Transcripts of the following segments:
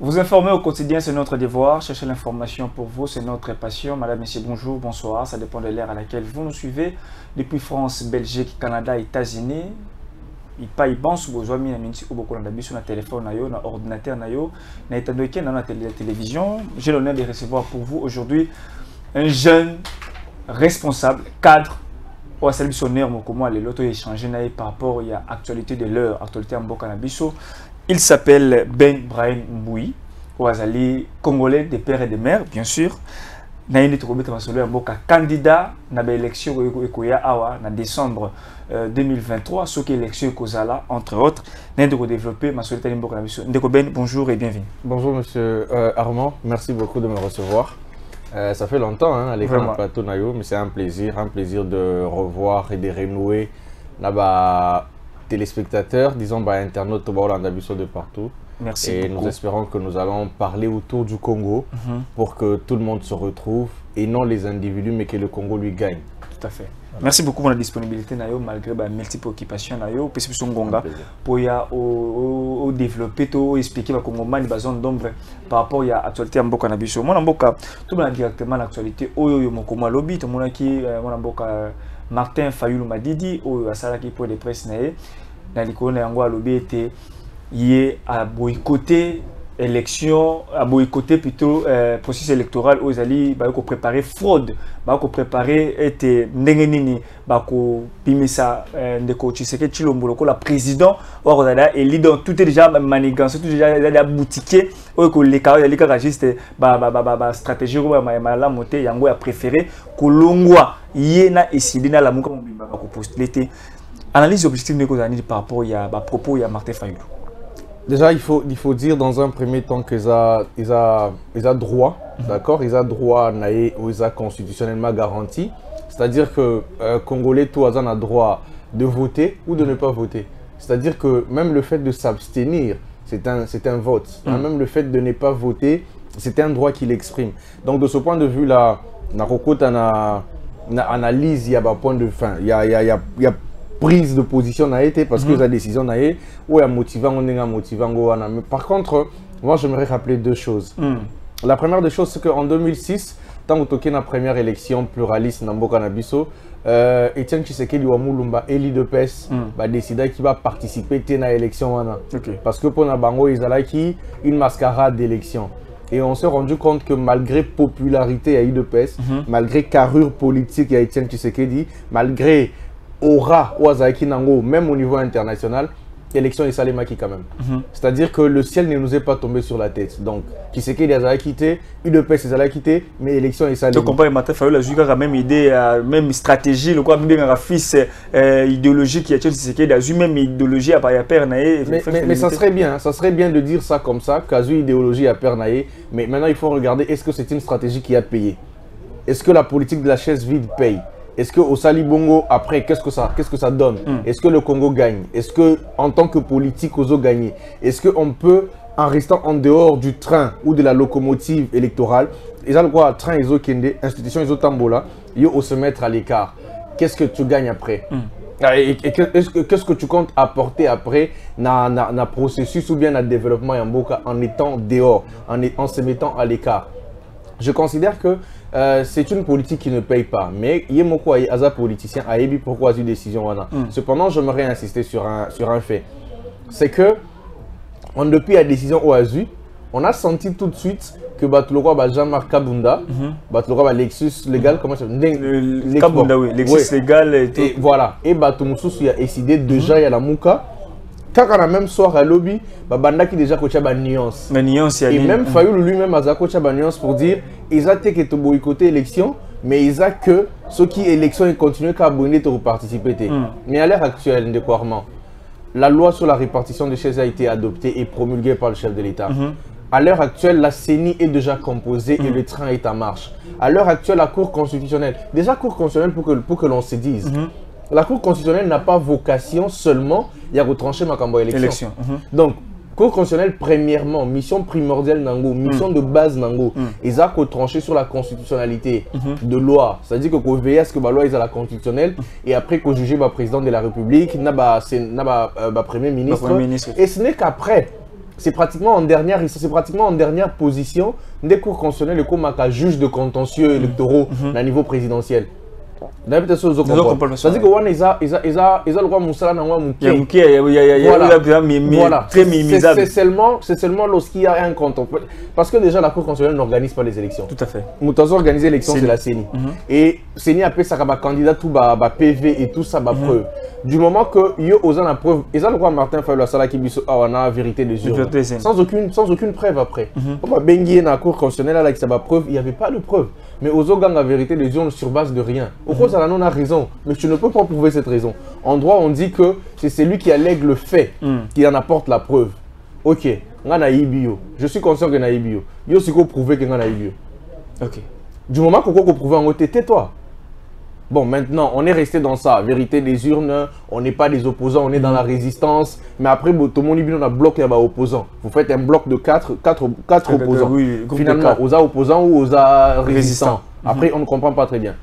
Vous informer au quotidien, c'est notre devoir. Chercher l'information pour vous, c'est notre passion. Madame, Messieurs, bonjour, bonsoir. Ça dépend de l'ère à laquelle vous nous suivez. Depuis France, Belgique, Canada, États-Unis. Il paye bon si vous avez mis beaucoup sur le téléphone, sur l'ordinateur, sur la télévision. J'ai l'honneur de recevoir pour vous aujourd'hui un jeune responsable, cadre. Au sélectionneur, comment les lotos échangent par rapport à l'actualité de l'heure, actualité en Bokanabiso. Il s'appelle Ben Brahim Mboui, Ouazali, Congolais de père et de mère, bien sûr. Il est candidat à l'élection en décembre 2023, ce qui est l'élection Kozala, entre autres. Nous avons développé ma solitaire Ben, bonjour et bienvenue. Bonjour monsieur Armand, merci beaucoup de me recevoir. Ça fait longtemps à l'école de plateau Nayo, mais c'est un plaisir de revoir et de renouer là-bas. Téléspectateurs, disons internautes de partout. Merci et beaucoup. Nous espérons que nous allons parler autour du Congo pour que tout le monde se retrouve et non les individus mais que le Congo lui gagne. Tout à fait. Voilà. Merci beaucoup pour la disponibilité Nayo malgré les multiples occupations Nayo pour développer tout expliquer comment man besoin d'ombre par rapport à l'actualité en Bokanabiso. Moi en Boka tout le monde directement l'actualité oyo mokoma lobby tout le monde qui mon Boka Martin Fayulu Madidi ou Asalaki pour les presse dans l'icône yango lobby était hier à boycotter élection, à boycotter plutôt processus électoral aux alliés bah ko préparer fraude bah ko préparer était ndengenini bah ko pimisa ndeko Tshisekedi Tshilombo la président ou et leader tout est déjà manigance tout déjà boutiquier ou ko les cas les cas juste bah stratégie ba la monter yango a préféré kolongwa yena esidi na la muka mbimba ba ko postuler analyse objective ndeko zani par rapport ya ba propos ya Martin Fayulu. Déjà, il faut dire dans un premier temps qu'ils ont droit, d'accord? Ils ont droit aux constitutionnellement garanti. C'est-à-dire que Congolais, tout a droit de voter ou de ne pas voter. C'est-à-dire que même le fait de s'abstenir, c'est un vote. Même le fait de ne pas voter, c'est un droit qu'il exprime. Donc de ce point de vue-là, analyse, il y a un point de fin. Il y a prise de position a été parce que la décision a été ou est motivant mais par contre moi j'aimerais rappeler deux choses. La première des choses c'est qu'en 2006 tant que la première élection pluraliste dans Bokanabiso Etienne Tshisekedi Wamulumba élu de PES va décider qu'il va participer à l'élection parce que pour Nabango ils ont une mascarade d'élection et on s'est rendu compte que malgré popularité à IDPS, malgré carrure politique à Etienne Tshisekedi, malgré aura Ouazaki Nango, même au niveau international, l'élection est salémaki quand même. C'est-à-dire que le ciel ne nous est pas tombé sur la tête. Donc, qui sait qu'il a quitté, UDPS a quitté, mais l'élection est salémaki. Tu comprends, Martin Fayulu a la même idée, même stratégie, le quoi, même fils idéologique qui a eu même idéologie à Pernaé. Mais ça serait bien de dire ça comme ça, qu'Azu idéologie à Pernaé. Mais maintenant, il faut regarder, est-ce que c'est une stratégie qui a payé? Est-ce que la politique de la chaise vide paye? Est-ce que au Sali Bongo, après, qu'est-ce que ça donne? Est-ce que le Congo gagne? Est-ce que en tant que politique, Ozo gagne? Est-ce qu'on peut, en restant en dehors du train ou de la locomotive électorale, ils ont le droit, train, ils ont kende, institution, ils ont tambola, ils ont se mettre à l'écart? Qu'est-ce que tu gagnes après? Et qu'est-ce que tu comptes apporter après dans le processus ou bien dans le développement en étant dehors, en se mettant à l'écart? Je considère que c'est une politique qui ne paye pas. Mais il y a des politiciens à Ebi pourquoi une décision. Cependant, j'aimerais insister sur un fait. C'est que depuis la décision OASU, on a senti tout de suite que Jean-Marc Kabunda, Lexus légal, comment ça s'appelle? Kabunda, oui, Lexus légal. Et voilà. Et Batumoussous a décidé déjà il y a la Mouka. Quand on a même soir à lobby, Banda qui déjà coaché la nuance. Et même Fayulu lui-même a coaché la nuance pour dire ils ont été que boycotter l'élection, mais ils ont que ceux qui élection et continuent à abonner pour participer. Mais à l'heure actuelle, la loi sur la répartition des chaises a été adoptée et promulguée par le chef de l'État. À l'heure actuelle, la CENI est déjà composée et le train est en marche. À l'heure actuelle, la Cour constitutionnelle, déjà Cour constitutionnelle pour que l'on se dise. La Cour constitutionnelle n'a pas vocation seulement à retrancher ma élection. Donc, Cour constitutionnelle, premièrement, mission primordiale Nango, mission de base Nango, ils ont retranché sur la constitutionnalité de loi. C'est-à-dire que vous veillez à ce que la loi est à la constitutionnelle et après que juger le président de la République, le premier ministre. Et ce n'est qu'après c'est pratiquement en dernière position des cours constitutionnels comme un juge de contentieux électoraux à niveau présidentiel. C'est-à-dire que on le roi Moussala n'a voilà. C'est seulement lorsqu'il y a un compte. Parce que déjà la Cour constitutionnelle n'organise pas les élections. Tout à fait. Nous organiser l'élection, c'est la CENI. Et CENI appelle ça comme candidat tout PV et tout ça preuve. Du moment que yo osan la preuve, et ça le roi Martin Fayulu Sala qui dit on a vérité des urnes. Sans aucune preuve après. On va benguer dans la Cour constitutionnelle là qui ça va preuve, il n'y avait pas de preuve. Mais aux autres la vérité des urnes sur base de rien. Au cause ça on a raison, mais tu ne peux pas prouver cette raison. En droit on dit que c'est celui qui allègue le fait qui en apporte la preuve. Ok, on a ibio. Je suis conscient que on a ibio. Yo c'est qu'on prouver que on a ibio. Ok. Du moment qu'on prouve en côté, tais-toi. Bon, maintenant, on est resté dans ça. Vérité des urnes, on n'est pas des opposants, on est dans la résistance. Mais après, tout le monde on a bloqué les opposants. Vous faites un bloc de 4 opposants. Oui, finalement, aux opposants ou aux résistants. Après, on ne comprend pas très bien.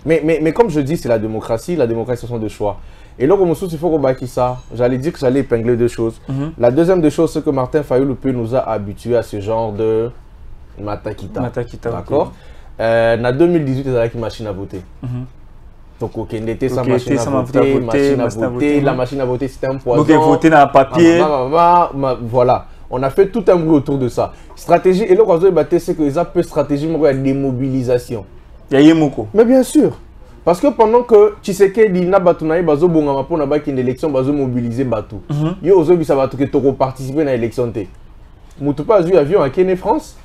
Mais comme je dis, c'est la démocratie ce sont des choix. Et là, comme il faut qu'on ça, j'allais dire que j'allais épingler deux choses. La deuxième des choses, c'est que Martin Fayulu nous a habitués à ce genre de matakita. D'accord. En 2018, il y a une machine à voter. Donc, ok, il était sa machine à voter. La machine à voter, c'était un poison. Donc, voter dans le papier. Voilà. On a fait tout un bruit autour de ça. Stratégie, et là, quand on a c'est que les appels stratégie, il y a une démobilisation. Il y a Yemoko. Mais bien sûr. Parce que pendant que Tshisekedi dit na batunaï bazo bongama pour na baki une élection bazo mobiliser batu. Yo ozo bisa batu que toko participer na élection té. Mutupa azu avion à Kenya France.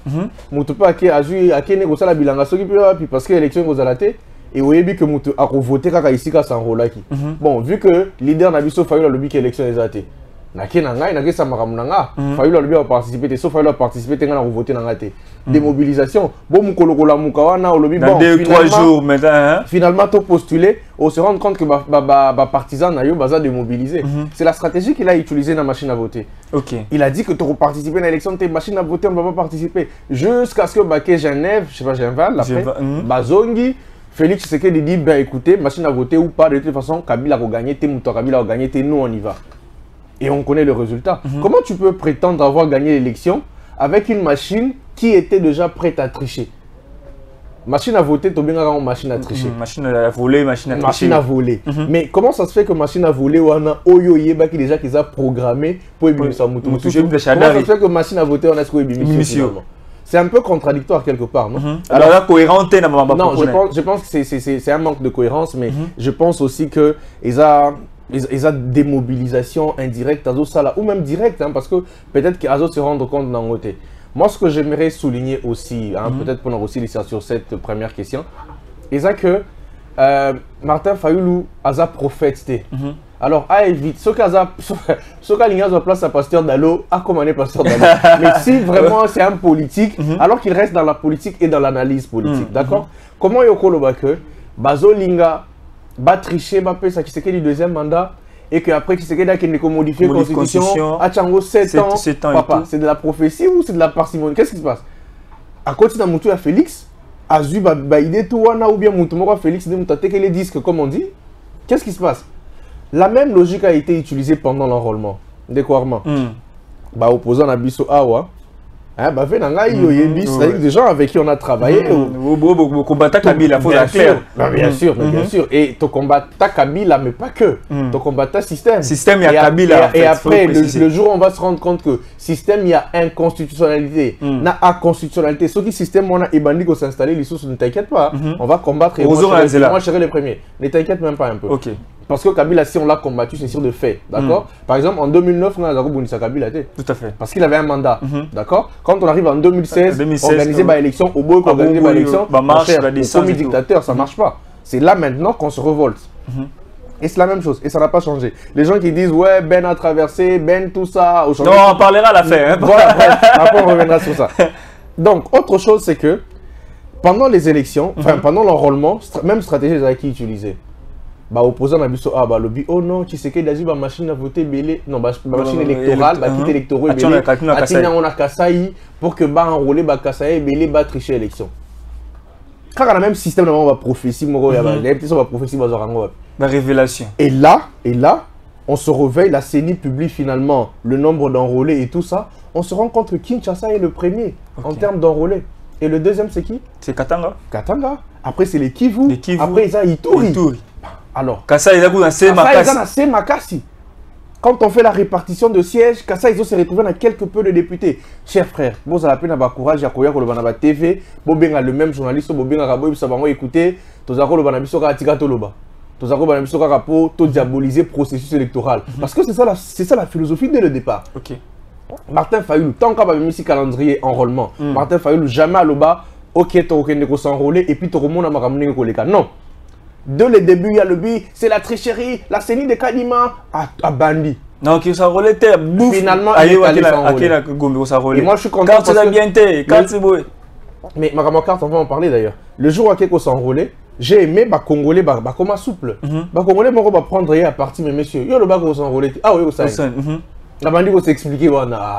Mutupa azu à Kenya ko sala bilanga soki puis parce que l'élection ko zalaté et oyebi que mutu a voter kaka ici ka sanrolaki. Bon, vu que leader na biso Fayulu lobby que élection ezate. Na Kenya ngai na kesa makamunanga. Fayulu lobby a participer sauf Fayulu a participer tenga na voter na ngate. Démobilisation. Bon mukolokola mukawana lobby bon. Dans 2-3 jours maintenant. Finalement to postuler, on se rend compte que partisan na yo baza démobilisé. C'est la stratégie qu'il a utilisée dans la machine à voter. OK. Il a dit que tu vas participer à l'élection, tes machines à voter, on ne va pas participer. Jusqu'à ce que Baké Genève, je sais pas, Genval, après, Bazongi, Félix Tshisekedi dit, ben écoutez, machine à voter ou pas, de toute façon, Kabila a gagné, Kabila a gagné, nous on y va. Et on connaît le résultat. Comment tu peux prétendre avoir gagné l'élection avec une machine qui était déjà prête à tricher? Machine à voter, tu as une machine à tricher. Machine à voler, machine à tricher. Machine à voler. Mais comment ça se fait que machine à voler, on a Oyo Yeba qui déjà qu'ils a programmé pour éliminer ça? Comment ça se fait que machine à voter, on a ce qu'on élimine? C'est un peu contradictoire quelque part, non? Alors la cohérence, non, je pense que c'est un manque de cohérence, mais je pense aussi que ils ont démobilisation indirecte à ça ou même directe, hein, parce que peut-être qu'Azo se rendre compte d'un côté. Moi, ce que j'aimerais souligner aussi, hein, peut-être pendant aussi sur cette première question, c'est que Martin Fayulu a prophète. Alors, à éviter, ce qu'a l'ignorance place à Pasteur Dalo, a commandé Pasteur Dalo. Mais si vraiment c'est un politique, alors qu'il reste dans la politique et dans l'analyse politique, d'accord? Comment Yoko Lobake, Bazo Linga, va tricher, va payer ça qui c'est le deuxième mandat, et qu'après qui c'est qu'il a modifié la constitution, à Tchango 7 ans, papa, c'est de la prophétie ou c'est de la parcimonie? Qu'est-ce qui se passe? À côté de Moutou à Félix, Azu Baïdé Touana ou bien Moutou Félix de Moutaté les disques, comme on dit, qu'est-ce qui se passe? La même logique a été utilisée pendant l'enrôlement. Décoirement. Opposant à Bisso Awa. C'est-à-dire des gens avec qui on a travaillé. Combattant Kabila, il faut la clair. Bien sûr, bien sûr. Et tu combattant Kabila, mais pas que. Tu combattant système. Système, il y a Kabila. Et après, le jour où on va se rendre compte que système, il y a inconstitutionnalité. Il y a inconstitutionnalité. Ce qui système, on a ébandi qu'on s'installer, les sources, ne t'inquiète pas. On va combattre et moi, je serai les premiers. Ne t'inquiète même pas un peu. Parce que Kabila, si on l'a combattu, c'est sûr de fait. D'accord? Par exemple, en 2009, on a Zabou Kabila. Tout à fait. Parce qu'il avait un mandat. D'accord? Quand on arrive en 2016, organiser une élection, au bout organiser une élection, comme dictateur, ça ne marche pas. C'est là maintenant qu'on se révolte. Et c'est la même chose. Et ça n'a pas changé. Les gens qui disent, ouais, Ben a traversé, Ben tout ça. Non, on parlera à la fin. Voilà, après on reviendra sur ça. Donc, autre chose, c'est que pendant les élections, enfin pendant l'enrôlement, même stratégie les qui utilisée. Opposant à Bisso, lobby, oh non, tu sais qu'il y a une machine à voter, non, machine électorale, quitte électorale, on a Kassaï pour que enrôler Kassaï, belé, tricher l'élection. Quand on a le même système, on va prophétie, la révélation. Et là, on se réveille, la CENI publie finalement le nombre d'enrôlés et tout ça. On se rend compte que Kinshasa est le premier en termes d'enrôlés. Et le deuxième, c'est qui? C'est Katanga. Katanga. Après, c'est les Kivu. Après, ils ont Ituri. Alors, Kassa, il a un Makassi. Quand on fait la répartition de sièges, Kassa, ils ont se retrouvé dans quelques peu de députés. Chers frères, vous avez la courage, à la TV, vous avez le même journaliste, vous avez écouté, vous avez diaboliser le processus électoral. Parce que c'est ça la philosophie dès le départ. Ok. Martin Fayoulou, tant qu'on a mis ici calendrier enrôlement, Martin Fayoulou, jamais à l'Oba, ok, tu as s'enrôler et puis tu as non. Dès le début, il y a le but, c'est la tricherie, la CENI de Kadima à Bandi. Non, qui s'enrôlait, bouffe. Finalement, il est allé s'enrôler. Et moi, je suis content parce que... Mais ma carte, on va en parler d'ailleurs. Le jour où Akeko s'enrôlait, j'ai aimé les Congolais comme souple. Les Congolais vont prendre à partir, mais messieurs, il y a le bac où s'enrôler. Ah oui, ça y est. La Bandi va s'expliquer.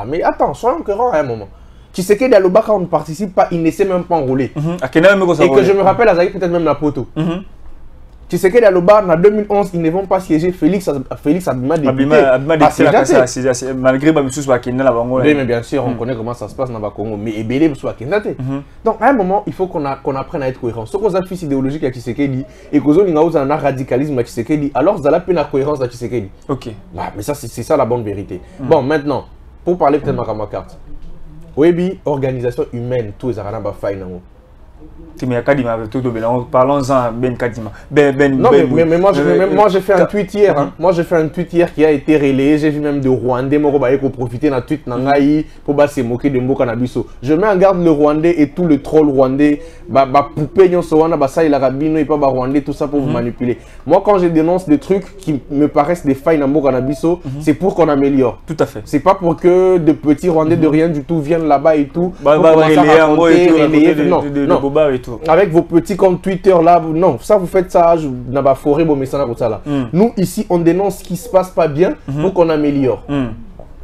Mais attends, soyons cohérents à un moment. Tu sais qu'il y a le bac quand on ne participe pas, il ne s'est même pas enrôler. Et que je me rappelle, à peut-être même la poteau. Tu sais qu'il y a le bar, en 2011, ils ne vont pas siéger. Félix Abima malgré mais bien sûr, on connaît comment ça se passe dans le Congo. Mais Ebélé, donc à un moment, il faut qu'on apprenne à être cohérent. Ce qu'on a fait idéologique à Tshisekedi et qu'on a un radicalisme à Tshisekedi, alors ça a peine la cohérence à Tshisekedi. Ok. Mais ça, c'est ça la bonne vérité. Bon, maintenant, pour parler peut-être de ma carte. Oui, organisation humaine, tous les Arabes ont parlons-en Ben Kadima. Non, mais moi j'ai fait un tweet hier. Moi j'ai fait un tweet hier qui a été relayé. J'ai vu même de Rwandais pour profiter d'un tweet nangaï pour se moquer de Mboka Nabiso. Je mets en garde le Rwandais et tout le troll rwandais. Poupée il rabino et pas Rwandais, tout ça pour vous manipuler. Moi quand je dénonce des trucs qui me paraissent des failles dans Mboka Nabiso, c'est pour qu'on améliore. Tout à fait. C'est pas pour que de petits Rwandais de rien du tout viennent là-bas et tout. Non. Avec vos petits comptes Twitter là, non, ça vous faites ça, dans la forêt, là. Nous ici, on dénonce ce qui se passe pas bien pour qu'on améliore.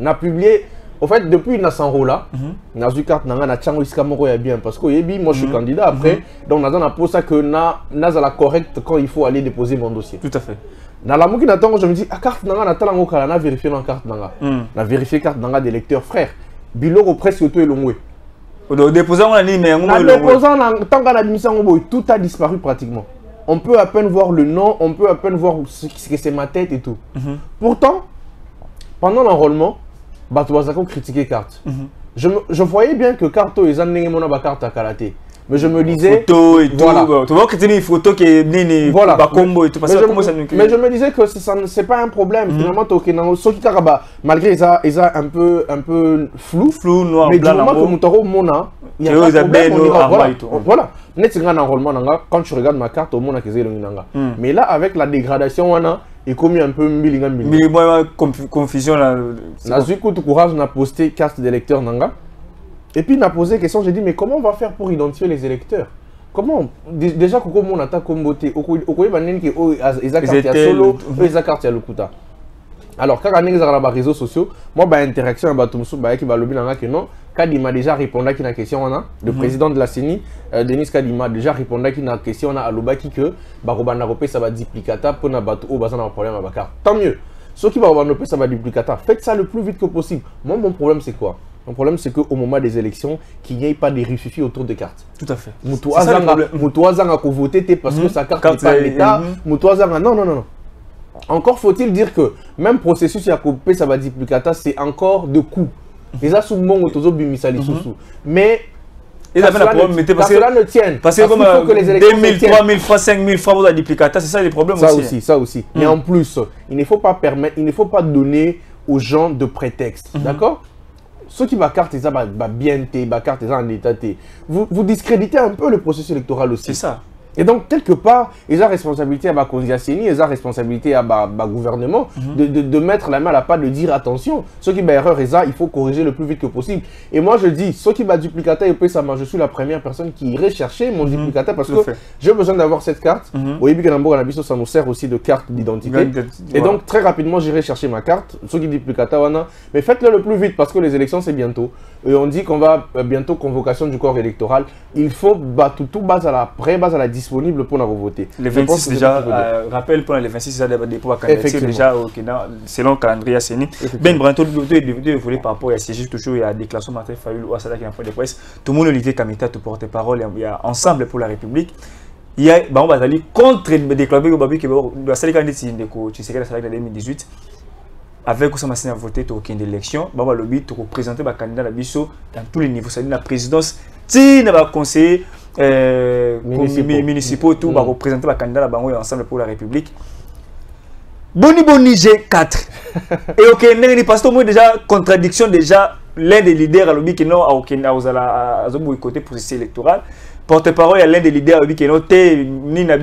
On a publié, au fait, depuis Nassanro là, on a eu carte, on a chango iskamoro bien parce que moi je suis candidat après, donc on a pour ça que na la correcte quand il faut aller déposer mon dossier. Tout à fait. Dans la mouki n'attend, je me dis, ah carte nanga n'attend encore, on a vérifié la carte nanga, on a vérifié carte nanga des lecteurs frères, biloko presque tout est longwe. Déposant la ligne, tant qu'à l'admission, tout a disparu pratiquement. On peut à peine voir le nom, on peut à peine voir ce que c'est ma tête et tout. Pourtant, pendant l'enrôlement, Batouazako critiquait carte. Je voyais bien que Carto est en carte à karaté. Mais je me disais. Photo et tout. Voilà. Tu vois que tu as une photo qui est née. Voilà. Mais je me disais que c'est pas un problème. Finalement, malgré ça, ils ont un peu flou. Flou, noir, mais blanc. Mais du moment que Moutaro Mona, il y a pas de problème. Voilà. Quand tu regardes ma carte, au monde a mais là, avec la dégradation, il commis un peu mbilinga. Mais moi, confusion là. Courage, on a posté carte d'électeur nanga. Et puis il m'a posé la question, j'ai dit mais comment on va faire pour identifier les électeurs? Comment déjà comment on attaque comme beauté alors quand on est dans les réseaux sociaux, moi interaction avec tout le monde qui va le bien que non, Kadima déjà répondu à la question le président de la CENI Denis Kadima déjà répondu à la question à Lobaki que Barobana Ropé ça va duplicata pour na bateau au bazar un problème avec carte. Tant mieux. Ceux qui Barobana Ropé ça va duplicata, faites ça le plus vite que possible. Moi mon problème c'est quoi? Mon problème, c'est qu'au moment des élections, qu'il n'y ait pas de rififi autour des cartes. Tout à fait. Moutouazanga a voté parce que sa carte n'est pas l'État. Moutouazanga, non. Encore faut-il dire que même processus Yakopé, ça va duplicata, c'est encore de coûts. Les assoumons ont toujours bimisali sous. Mais cela ne tienne. Parce que les élections 2000, 3000 francs, 5000 francs pour la duplicata, c'est ça les problèmes aussi. Ça aussi. Mais en plus, il ne faut pas donner aux gens de prétexte. D'accord? Ceux qui va carte, ils ont bien été, carte, ils ont en état. Vous discréditez un peu le processus électoral aussi. C'est ça. Et donc, quelque part, ils ont responsabilité à ma Kondiasseni, ils ont responsabilité à ma gouvernement de mettre la main à la pâte, de dire attention, ceux qui ont erreur, il faut corriger le plus vite que possible. Et moi, je dis, ceux qui ont duplicata, je suis la première personne qui irait chercher mon duplicata parce que j'ai besoin d'avoir cette carte. Au début, ça nous sert aussi de carte d'identité. Et donc, très rapidement, j'irai chercher ma carte. Ceux qui duplicata, mais faites-le le plus vite parce que les élections, c'est bientôt. Et on dit qu'on va bientôt convocation du corps électoral. Il faut tout base à la disposition disponible pour nous voter. Le 26 déjà, rappel pour le 26, ça dépôt à candidature déjà selon le calendrier CENI. Ben Branto, de voler par rapport à siéger toujours, il y a déclaration Martin Fayulu ou à Sada qui a un point de presse. Tout le monde, Olivier Kamita, tout porte-parole, il y a Ensemble pour la République. Il y a on va aller contre le déclaré que la salle candidature de Tshisekedi en 2018 avec Oussama Sene a voté pour aucune élection, on va le but pour représenter le candidat à Bisso dans tous les niveaux, c'est-à-dire la présidence, si on va conseiller municipaux tout va représenter le candidat à Bango Ensemble pour la République. Boni G4 et ok, n'est pas tout déjà contradiction déjà l'un des leaders à l'objet qui non à aucun à boycotter processus électoral. Porte-parole, il y a l'un des leaders qui non ni n'a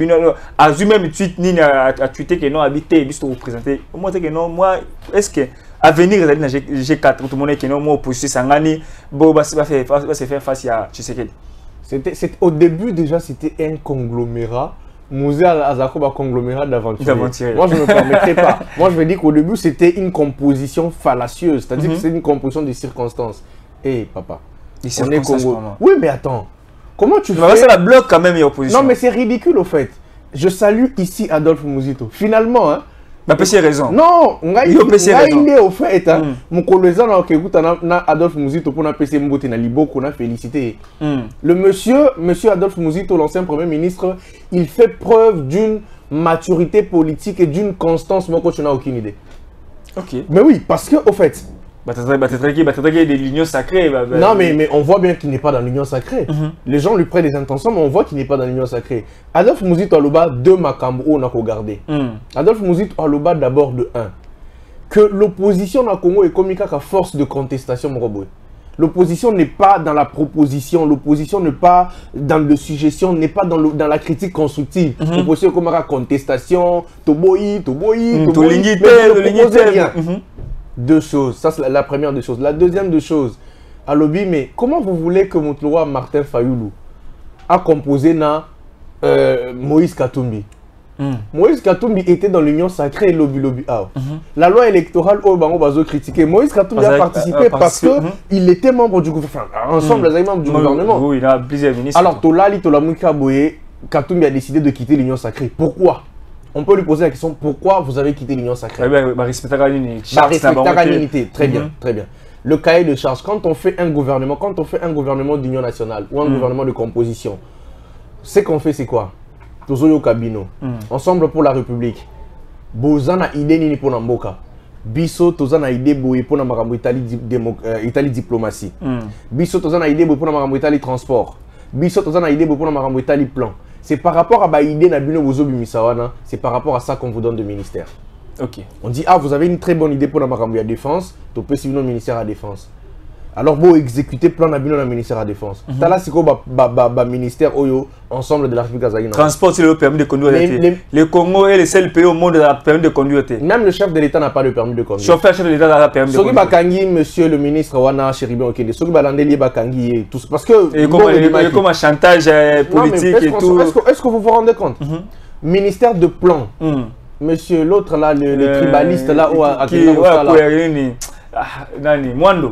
a même tweet ni a tweeté que non habité juste représenter. Moi c'est que non moi est-ce que à venir dans G4 tout le monde qui non moi opposition Sangani bon va se faire face à Tshisekedi. C'était au début déjà c'était un conglomérat. Musée Azako conglomérat d'aventuriers. Moi je ne me permettrai pas. Moi je veux dire qu'au début c'était une composition fallacieuse, c'est-à-dire que c'est une composition de circonstances. Eh papa. On est Congo. Oui mais attends. Comment tu fais? Ça la bloque quand même, il y a opposition. Non, mais c'est ridicule au fait. Je salue ici Adolphe Muzito. Finalement, hein. Ma PC raison. Non, il est au fait. Mon collègue Adolphe Muzito pour PC Mbote na Libo qu'on a félicité. Le monsieur Adolphe Muzito, l'ancien premier ministre, il fait preuve d'une maturité politique et d'une constance. Moi, je n'ai aucune idée. Ok. Mais oui, parce que au fait. De l'union sacrée. Non, mais on voit bien qu'il n'est pas dans l'union sacrée. Les gens lui prennent des intentions, mais on voit qu'il n'est pas dans l'union sacrée. Adolphe Muzito Aloba, deux Makambo, on a regardé. Adolphe Muzito Aloba, d'abord de 1. Que l'opposition dans le Congo est comme à force de contestation, l'opposition n'est pas dans la proposition, l'opposition n'est pas dans le suggestion, n'est pas dans la critique constructive. L'opposition est comme à contestation, toboyi, rien. Deux choses, ça c'est la première des choses. La deuxième des choses, à lobby, mais comment vous voulez que notre roi Martin Fayulu a composé Moïse Katumbi? Moïse Katumbi était dans l'union sacrée lobby. La loi électorale au Bango Bazo critiqué. Moïse Katumbi a participé parce qu'il était membre du gouvernement. Ensemble, les membres du gouvernement. Oui, il a plusieurs ministres. Alors, Tolali Tolamouika Boye, Katumbi a décidé de quitter l'union sacrée. Pourquoi? On peut lui poser la question, pourquoi vous avez quitté l'union sacrée? Respecter la l'unité. Très bien, très bien. Le cahier de charge, quand on fait un gouvernement d'union nationale ou un gouvernement de composition, ce qu'on fait, c'est quoi? Tozoyo Kabino, Ensemble pour la République. Bozana idée ni pour Namboka. Biso tozana idée boye pour Namarambo Italie diplomatie. Biso tozana idée boye pour Namarambo Italie transport. Biso tozana idée boye pour Namarambo Italie plan. C'est par rapport à l'idée c'est par rapport à ça qu'on vous donne de ministère. Ok. On dit, ah, vous avez une très bonne idée pour la défense, tu peux suivre le ministère à la défense. Alors, vous exécutez plan d'abino dans le ministère à la défense. Là, c'est quoi le ministère Oyo, ensemble de la République Azali? Transport, c'est le permis de conduire. Le Congo est le seul pays au monde qui a le permis de conduire. Même le chef de l'État n'a pas le permis de conduire. Chauffeur, chef de l'État n'a pas le permis de conduire. Bakangi, monsieur le ministre Wana Chéribé Okende, Soki Balandeli Bakangi et tout ça. Parce que. Et comme un chantage politique et tout. Est-ce que vous vous rendez compte? Ministère de plan. Monsieur l'autre là, le tribaliste là,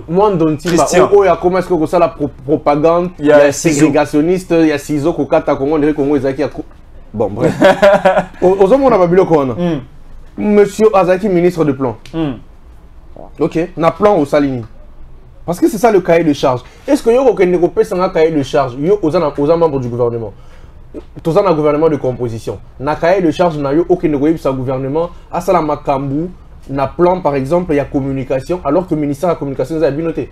Mwando Christian. Comment est-ce que ça la propagande? Il y a ségrégationniste, il y a Cizo Kokata Congo, les Congo Ezaki. Bon bref. Aux hommes on a Babylone Corona. Monsieur Azaki, ministre de plan. Ok, on a plan au Salini. Parce que c'est ça le cahier de charge. Est-ce que vous avez un cahier de charge aux membres du gouvernement? Tous un gouvernement de composition. Na cahier de charge n'a eu aucun gouvernement. À Salama Kambou. Na plan par exemple, il y a communication, alors que le ministère de la communication est bien noté.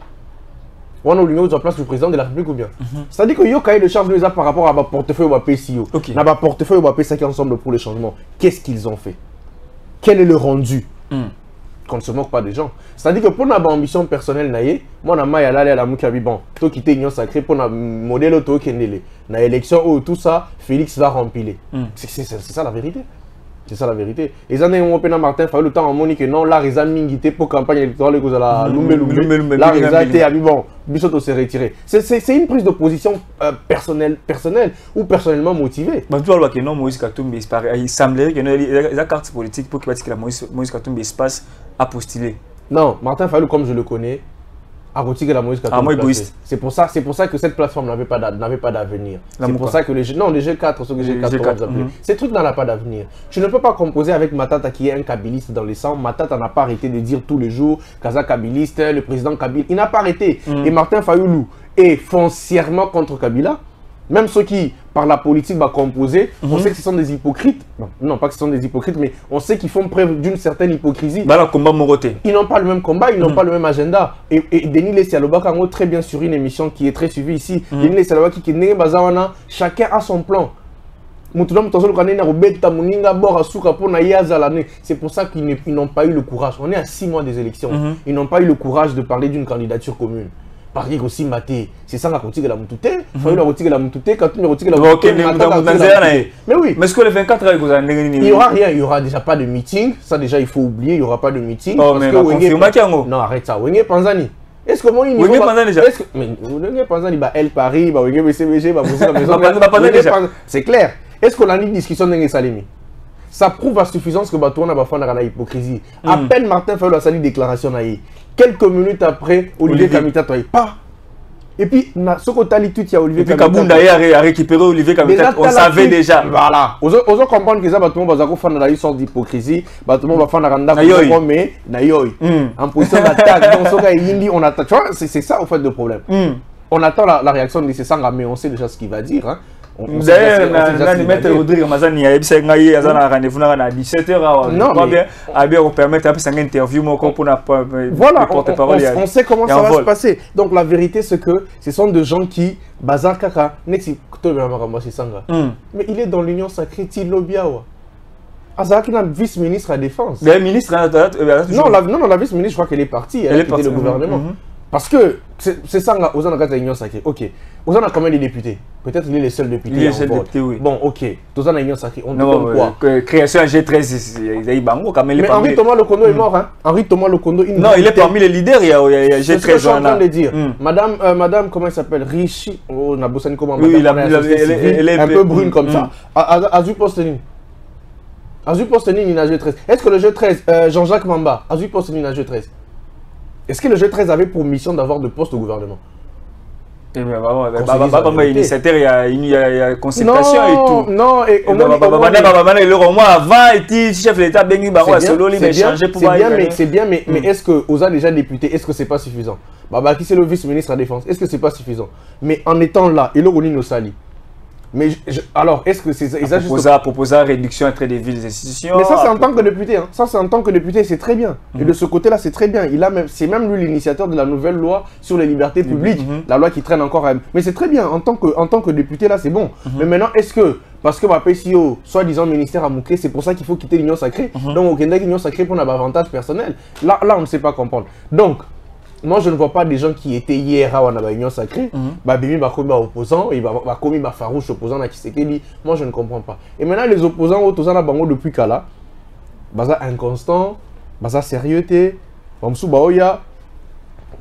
On a l'union de place du président de la République ou bien. C'est-à-dire que le cahier de charge par rapport à ma portefeuille ou à PCO. Na ma portefeuille ou à PCO ensemble pour le changement. Qu'est-ce qu'ils ont fait? Quel est le rendu? Qu'on ne se moque pas des gens. C'est-à-dire que pour notre ambition personnelle, moi, je suis allé à la Moukabi, bon, tout quitter l'union sacrée pour notre modèle auto kendele. Dans l'élection, tout ça, Félix va remplir. C'est ça la vérité. C'est ça la vérité. Et les années où on a Martin Fayulu, le temps en monique, non, là, ils ont mis pour campagne électorale, ils ont Lumbe. Là, ils ont été, bon, Bissotto s'est retiré. C'est une prise de position personnelle ou personnellement motivée. Mais tu vois que non, Moïse Katumbi, il semblerait qu'il y ait une carte politique pour que Moïse Katumbi espace à postuler. Non, Martin Fayulu, comme je le connais, égoïste. C'est pour ça que cette plateforme n'avait pas d'avenir. C'est pour ça que les G4, ceux que G4, ces trucs n'ont pas d'avenir. Tu ne peux pas composer avec Matata qui est un kabiliste dans les sangs. Matata n'a pas arrêté de dire tous les jours Kaza kabiliste, le président Kabila. Il n'a pas arrêté. Et Martin Fayoulou est foncièrement contre Kabila. Même ceux qui, par la politique, vont composer, on sait que ce sont des hypocrites. Non, pas que ce sont des hypocrites, mais on sait qu'ils font preuve d'une certaine hypocrisie. Bah, combat Moroté. Ils n'ont pas le même combat, ils n'ont pas le même agenda. Et Denis Lessialoba, très bien sur une émission qui est très suivie ici, Denis Lessialoba qui est chacun a son plan. C'est pour ça qu'ils n'ont pas eu le courage. On est à 6 mois des élections. Ils n'ont pas eu le courage de parler d'une candidature commune. Par exemple, aussi maté, c'est ça la routine de la moutouté. Il faut la routine de la moutouté quand tu routine de la moutouté. Mais oui. Mais est-ce que les 24 heures, il n'y aura rien, il n'y aura déjà pas de meeting. Ça, déjà, il faut oublier, il n'y aura pas de meeting. Oh, mais non, arrête ça. Wenge Panzani. Est-ce que moi, il Wenge Panzani déjà. Mais Wenge Panzani, El Paris, Wenge BCBG, c'est clair. Est-ce qu'on a une discussion d'Enge Salimi? Ça prouve à suffisance que Batouan a fait une hypocrisie. À peine Martin Fayoulou a sali déclaration. Quelques minutes après, Olivier Kamita pas. Et puis, ce que tu as dit, il y a Olivier Kamita. Kabunda a récupéré Olivier Kamita. On savait déjà. Voilà. Vous comprenez que ça, Batouan va faire une sorte d'hypocrisie. Batouan va faire un randa mais Nayoy. En position d'attaque. Donc, ce qu'il dit, on attaque. Tu vois, c'est ça, au fait, le problème. On attend la réaction de Sessanga, mais on sait déjà ce qu'il va dire. D'ailleurs, Maître Rodrigue Mazani a dit un rendez-vous à 17h. Non, mais bien permettre une interview pour voilà, on sait comment ça va se passer. Donc la vérité c'est que ce sont des gens qui bazar kaka mais il est dans l'union sacrée Tilobiawa. Azaki est vice-ministre à la défense. Le ministre non, la vice-ministre je crois qu'elle est partie, elle a quitté le gouvernement. Parce que c'est ça, aux gens de l'Union sacrée. Ok. Aux gens a combien de députés? Peut-être qu'il est le seul député. Il est le seul député, oui. Bon, ok. Aux gens de l'Union sacrée, on demande quoi? Création G13, il y a Bango quand même. Mais Henri Thomas Lokondo est mort, hein? Henri Thomas Lokondo, non, il est parmi les leaders, il y a G13. C'est ce que je suis en train de dire. Madame, comment elle s'appelle? Richi. Oh, Nabosani, comment elle est un peu brune comme ça. Azu Postenin. Azu Postenin, il a G13. Est-ce que le G13, Jean-Jacques Mamba, Azu Postenin a G13? Est-ce que le G13 avait pour mission d'avoir de postes au gouvernement? Il y a consultation et tout. Non, et au moins avant, il chef de l'État, c'est bien, mais est-ce que aux déjà députés, est-ce que c'est pas suffisant? Baba qui c'est le vice-ministre à la Défense, est-ce que c'est pas suffisant? Mais en étant là, il a nos sali. Mais alors, est-ce que c'est proposer la réduction entre les villes et les institutions? Mais ça, c'est en tant que député. Hein. Ça, c'est en tant que député, c'est très bien. Et de ce côté-là, c'est très bien. C'est même lui l'initiateur de la nouvelle loi sur les libertés publiques. La loi qui traîne encore. Mais c'est très bien. En tant que député, là, c'est bon. Mais maintenant, est-ce que, parce que ma PCO, soi-disant ministère à Mouké, c'est pour ça qu'il faut quitter l'Union sacrée. Donc, au Kenya, l'Union sacrée pour un avantage personnel. Là, on ne sait pas comprendre. Donc, moi, je ne vois pas des gens qui étaient hier à l'Union sacrée. Bimi va commis opposant, il va commis farouche opposant à Kisekedi. Moi, je ne comprends pas. Et maintenant, les opposants, autour de Bango depuis Kala, baza inconstant, baza sérieuxté, Bamsou Baoya,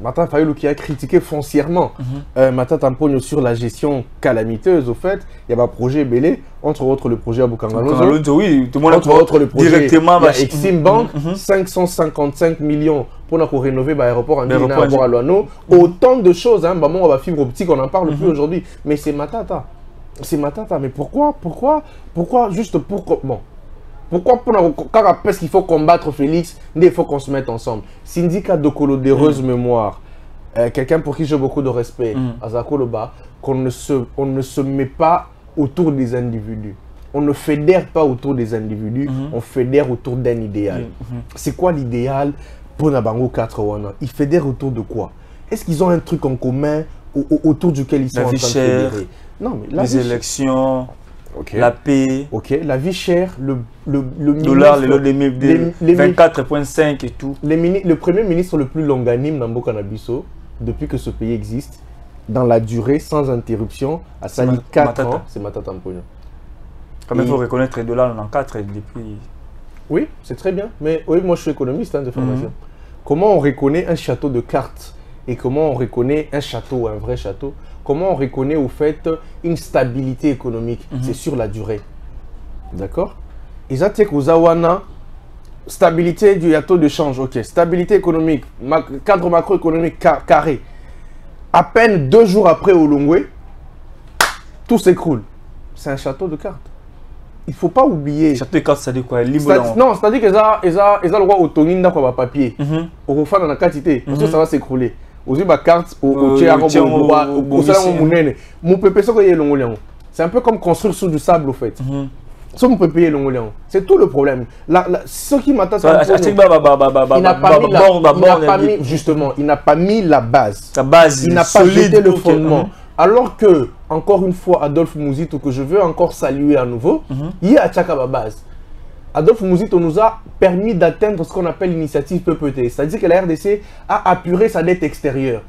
Martin Fayoulou qui a critiqué foncièrement Martin Tampogno sur la gestion calamiteuse. Au fait, il y a un projet Belé, entre autres le projet Aboukangalozo. Oui, tout le monde entre autres le projet directement Exim Bank, 555 millions pour rénover l'aéroport en Guinée à Loano. Autant de choses, hein, on va fibre optique, on n'en parle plus aujourd'hui. Mais c'est Matata. C'est Matata. Mais pourquoi juste pour... Bon. Pourquoi parce qu'il faut combattre Félix, il faut qu'on se mette ensemble. Syndicat de colodéreuse mémoire, quelqu'un pour qui j'ai beaucoup de respect, Azakoloba, on ne se met pas autour des individus. On ne fédère pas autour des individus, on fédère autour d'un idéal. C'est quoi l'idéal pour Nabango 4 Wana? Ils fédèrent autour de quoi? Est-ce qu'ils ont un truc en commun autour duquel ils sont en train de fédérer? Non, mais les élections... Okay. La paix, la vie chère, le dollar, les 24,5 et tout. Le premier ministre le plus longanime dans Bokanabiso, depuis que ce pays existe, dans la durée, sans interruption, à sali 4 ans, c'est Matata Mponyo. Quand même, il faut reconnaître les dollars en 4 depuis... Oui, c'est très bien. Mais oui, moi je suis économiste de formation. Comment on reconnaît un château de cartes et comment on reconnaît un château, un vrai château? Comment on reconnaît au fait une stabilité économique? C'est sur la durée. D'accord? Isatek Uzawana, stabilité du taux de change, ok. Stabilité économique, cadre macroéconomique carré. À peine 2 jours après Olongwe, tout s'écroule. C'est un château de cartes. Il ne faut pas oublier. Château de cartes, ça dit quoi? Non, c'est-à-dire qu'ils ont le droit au tonin dans papier. Au refait dans la quantité. Parce que ça va s'écrouler. Aussi, ma carte, c'est un peu comme construire sous du sable, au fait. Ça, on peut payer le c'est tout le problème. Ce qui m'attend, il n'a pas mis la base. Il n'a pas jeté le fondement. Alors que, encore une fois, Adolphe Mouzito, que je veux encore saluer à nouveau, il y a la base. Adolphe Mouzito nous a permis d'atteindre ce qu'on appelle l'initiative PPT. C'est-à-dire que la RDC a apuré sa dette extérieure.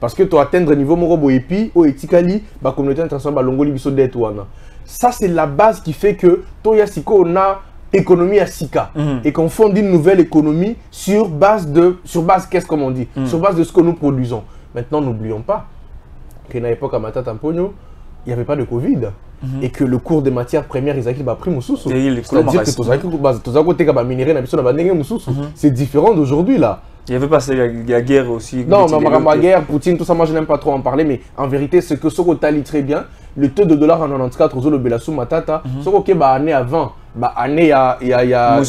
Parce que tu as atteindre le niveau morobo et puis au etikali la communauté internationale balongo libiso dette wana. Ça c'est la base qui fait que toya siko on a économie à sika et qu'on fonde une nouvelle économie sur base qu'est-ce qu'on dit, sur base de ce que nous produisons. Maintenant n'oublions pas qu'à l'époque à Matata Mponyo, il n'y avait pas de Covid. Et que le cours des matières premières, ils ont pris Moussoussou. C'est-à-dire que c'est différent d'aujourd'hui là. Il y avait pas la guerre aussi. Non, la guerre, Poutine, tout ça, moi je n'aime pas trop en parler, mais en vérité, ce que Sokotali très bien, le taux de dollar en 94, le Belassou Matata, Sokoke, année avant, année il y a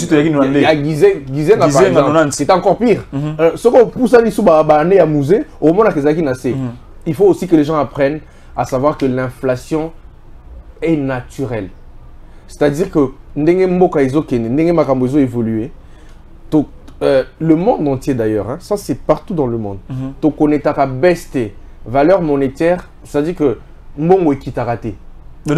Gizé, c'est encore pire. Soko Poussani sous année à Mouzé, au moment où il faut aussi que les gens apprennent à savoir que l'inflation est naturelle. C'est-à-dire que Ndenge Mboka Izokene, Ndenge Makambozo évolué. Le monde entier d'ailleurs, hein, ça c'est partout dans le monde. Tu connais ta beste valeur monétaire, c'est-à-dire que Mbongo est qui t'a raté. Mais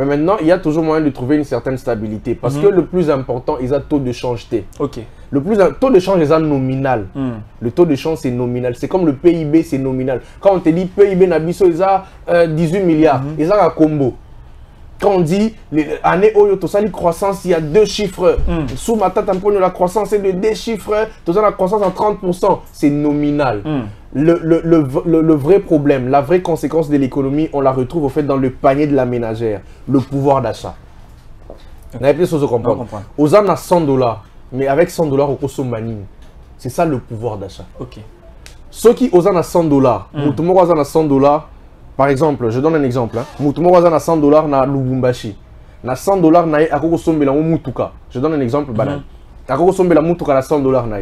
maintenant, il y a toujours moyen de trouver une certaine stabilité. Parce que le plus important, ils ont taux de change T. Le taux de change est nominal. Le taux de change c'est nominal. C'est comme le PIB, c'est nominal. Quand on te dit PIB Nabiso, ils ont 18 milliards. Ils ont un combo. Quand on dit année Oyo, la croissance, il y a 2 chiffres. Sous ma tête, la croissance est de 2 chiffres. La croissance en 30%, c'est nominal. Le vrai problème, la vraie conséquence de l'économie, on la retrouve au fait dans le panier de la ménagère, le pouvoir d'achat. On a plus de choses à comprendre. Aux ânes à 100 $, mais avec 100 $, on consomme manine. C'est ça le pouvoir d'achat. Ceux qui aux ânes à 100 $, tout le monde à 100 $. Par exemple, je donne un exemple. Moutouma wazan à 100 $ na Lubumbashi. Na 100 $ na akoko sombela mutuka. Je donne un exemple banal. Akoko sombela mutuka na 100 $ na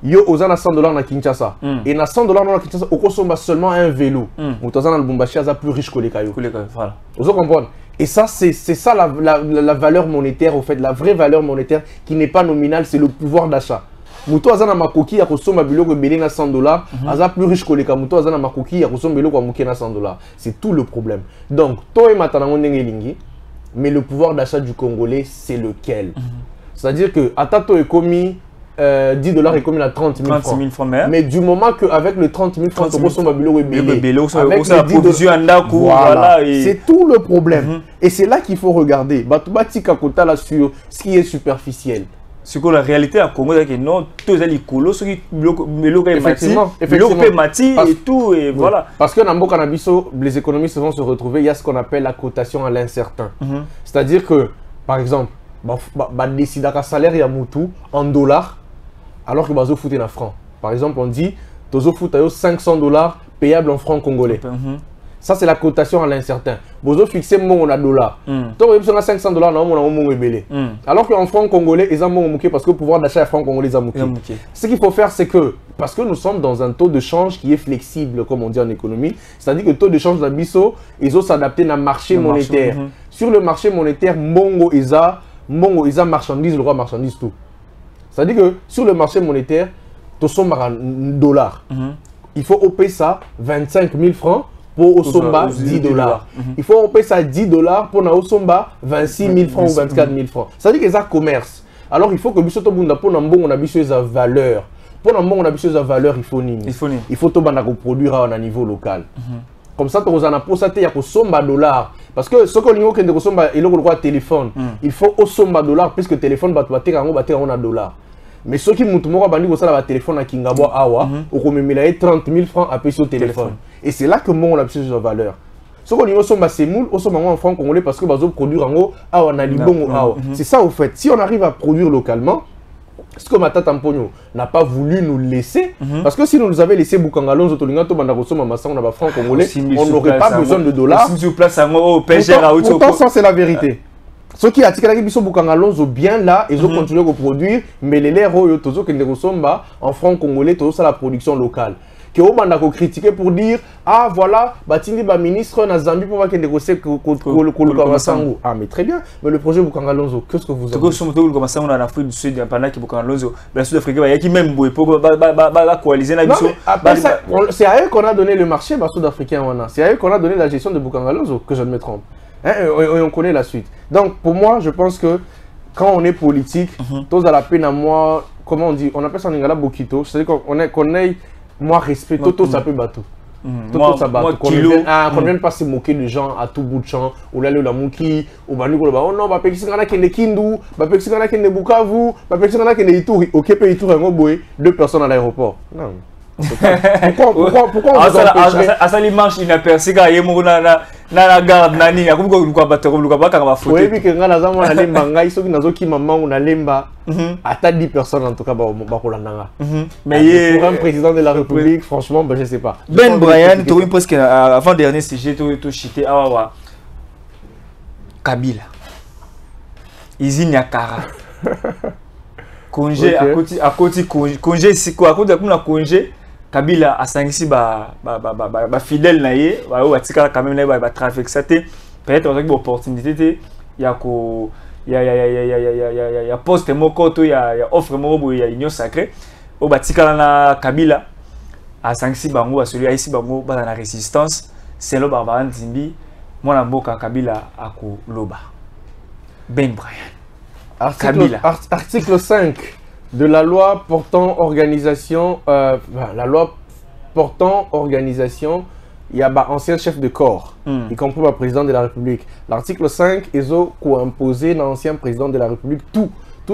yo ozana 100 $ na Kinshasa. Et na 100 $ na Kinshasa, oko somba seulement un vélo. Moutoza na Lubumbashi aza plus riche que les cailloux. Voilà. Vous comprenez? Et ça, c'est ça la valeur monétaire, au fait, la vraie valeur monétaire qui n'est pas nominale, c'est le pouvoir d'achat. Muto azana makoki ya kosomba biloko belé na 100 $, aza plus riche que les muto azana makoki ya kosomba biloko muke na 100 $. C'est tout le problème. Donc, toi et matanango ndenge lingi, mais le pouvoir d'achat du Congolais, c'est lequel? C'est-à-dire que Atato est commis 10 $ est commis à 30 000 francs. Mais du moment qu'avec le 30 000 francs, tu consommes biloko belé, avec les 10 $, voilà, c'est tout le problème. Et c'est là qu'il faut regarder. Batubati kakota là sur ce qui est superficiel. C'est que la réalité à Congo, c'est que non, tous les écolos, ceux qui effectivement, et tout, et voilà. Parce que dans le Canabiso, les économistes vont se retrouver, il y a ce qu'on appelle la cotation à l'incertain. C'est-à-dire que, par exemple, décider qu'un salaire y a moutou en dollars, alors que bazo fout en francs. Par exemple, on dit, tozo fout 500 $ payables en francs congolais. Ça, c'est la cotation à l'incertain. Vous fixez mon dollar. Donc, vous avez 500 $, alors qu'en francs congolais, ils ont parce que le pouvoir d'achat en francs congolais, ce qu'il faut faire, c'est que, parce que nous sommes dans un taux de change qui est flexible, comme on dit en économie, c'est-à-dire que le taux de change d'Abisso, ils ont s'adapté dans le marché monétaire. Sur le marché monétaire, Mongo, ils ont marchandise, le roi marchandise, tout. C'est-à-dire que sur le marché monétaire, tout sommes en dollars. Il faut payer ça 25 000 francs. Pour Osomba 10 $. Il faut payer ça 10 $ pour Osomba 26 000 francs ou 24 000 francs. Ça veut dire que c'est un commerce. Alors il faut que Bissoto Bunda pour Nambo on a Bissoto sa valeur. Pour Nambo on a Bissoto sa valeur, il faut nini. Il faut tout banda produire à un niveau local. Comme ça tu as pour ça tu as Osomba $. Parce que ce que l'on a Osomba il a téléphone. Il faut Osomba $, puisque téléphone va te on a $. Mais ceux qui m'ont bandi ça téléphone à Kingabo Awa, au 30 000 francs à payer sur téléphone. Et c'est là que on a besoin de valeur. Ce qu'on dit, on sommes semoule, on sommes en franc congolais parce que bazo produire en haut, ah on a libongo, ah. C'est ça au fait. Si on arrive à produire localement, ce que Matata Mponyo n'a pas voulu nous laisser, parce que si nous nous avions laissé Boukangalonzo, on a franc congolais, on n'aurait pas besoin de dollars. Pourtant, ça c'est la vérité. Ceux qui attirent la Biso Boukangalonzo bien là, ils ont continué à produire, mais les Royo Tozo qui en franc congolais, tout ça la production locale. Que on m'a critiqué pour dire ah voilà batindi ba ministre na Zambie pour voir qu'il négocie ah mais très bien, mais le projet Boukangalonzo, qu'est-ce que vous avez comme ça on a en Afrique du Sud pendant que Boukangalonzo le Sud-Africain il y a qui même pour coaliser la Biso. C'est à eux qu'on a donné le marché sud-africain, c'est à eux qu'on a donné la gestion de Boukangalonzo, que je ne me trompe. Hein, et on connaît la suite. Donc pour moi je pense que quand on est politique, tous à la peine à moi, comment on dit, on appelle ça en lingala bokito, c'est-à-dire qu'on ait moi respect, Toto ça peut battre. Toto ça battre. Qu'on ne vienne pas se moquer de gens à tout bout de champ, ou là la mouki, ou oh non, bah pexingana kende Kindu, bah pexingana kende Bukavu, bah pexingana kende Ituri, ok pe Ituri en boy, 2 personnes à l'aéroport. Non. Pourquoi on vous empêcherait? Asali marche inaperçu quand il y a la garde nani akumko ulikuwa batero ulikuwa baka ba photo. Oui puis que ngana zamu na lemba ngai soki nazoki mama na lemba ata 10 personnes en tout cas ba kolandanga. Mais pour un président de la République franchement ben je sais pas. Ben Brian tu presque avant dernier sujet tu chité awa Kabila. Izini Akara. Congé à côté congé c'est quoi à côté comme la congé Kabila a sangisi ba fidèle na ye ba watika quand même na ba trafic ça peut-être avec opportunité il y a poste moko to il y a offre moko il y a union sacrée au batika na Kabila a sangisi bango celui a ici bango ba na résistance c'est lo ba nzimbi mwana mboka Kabila akoloba Ben Brian article 5 de la loi portant organisation, il y a ancien chef de corps, y compris le président de la République. L'article 5, ils ont imposé l'ancien président de la République, tout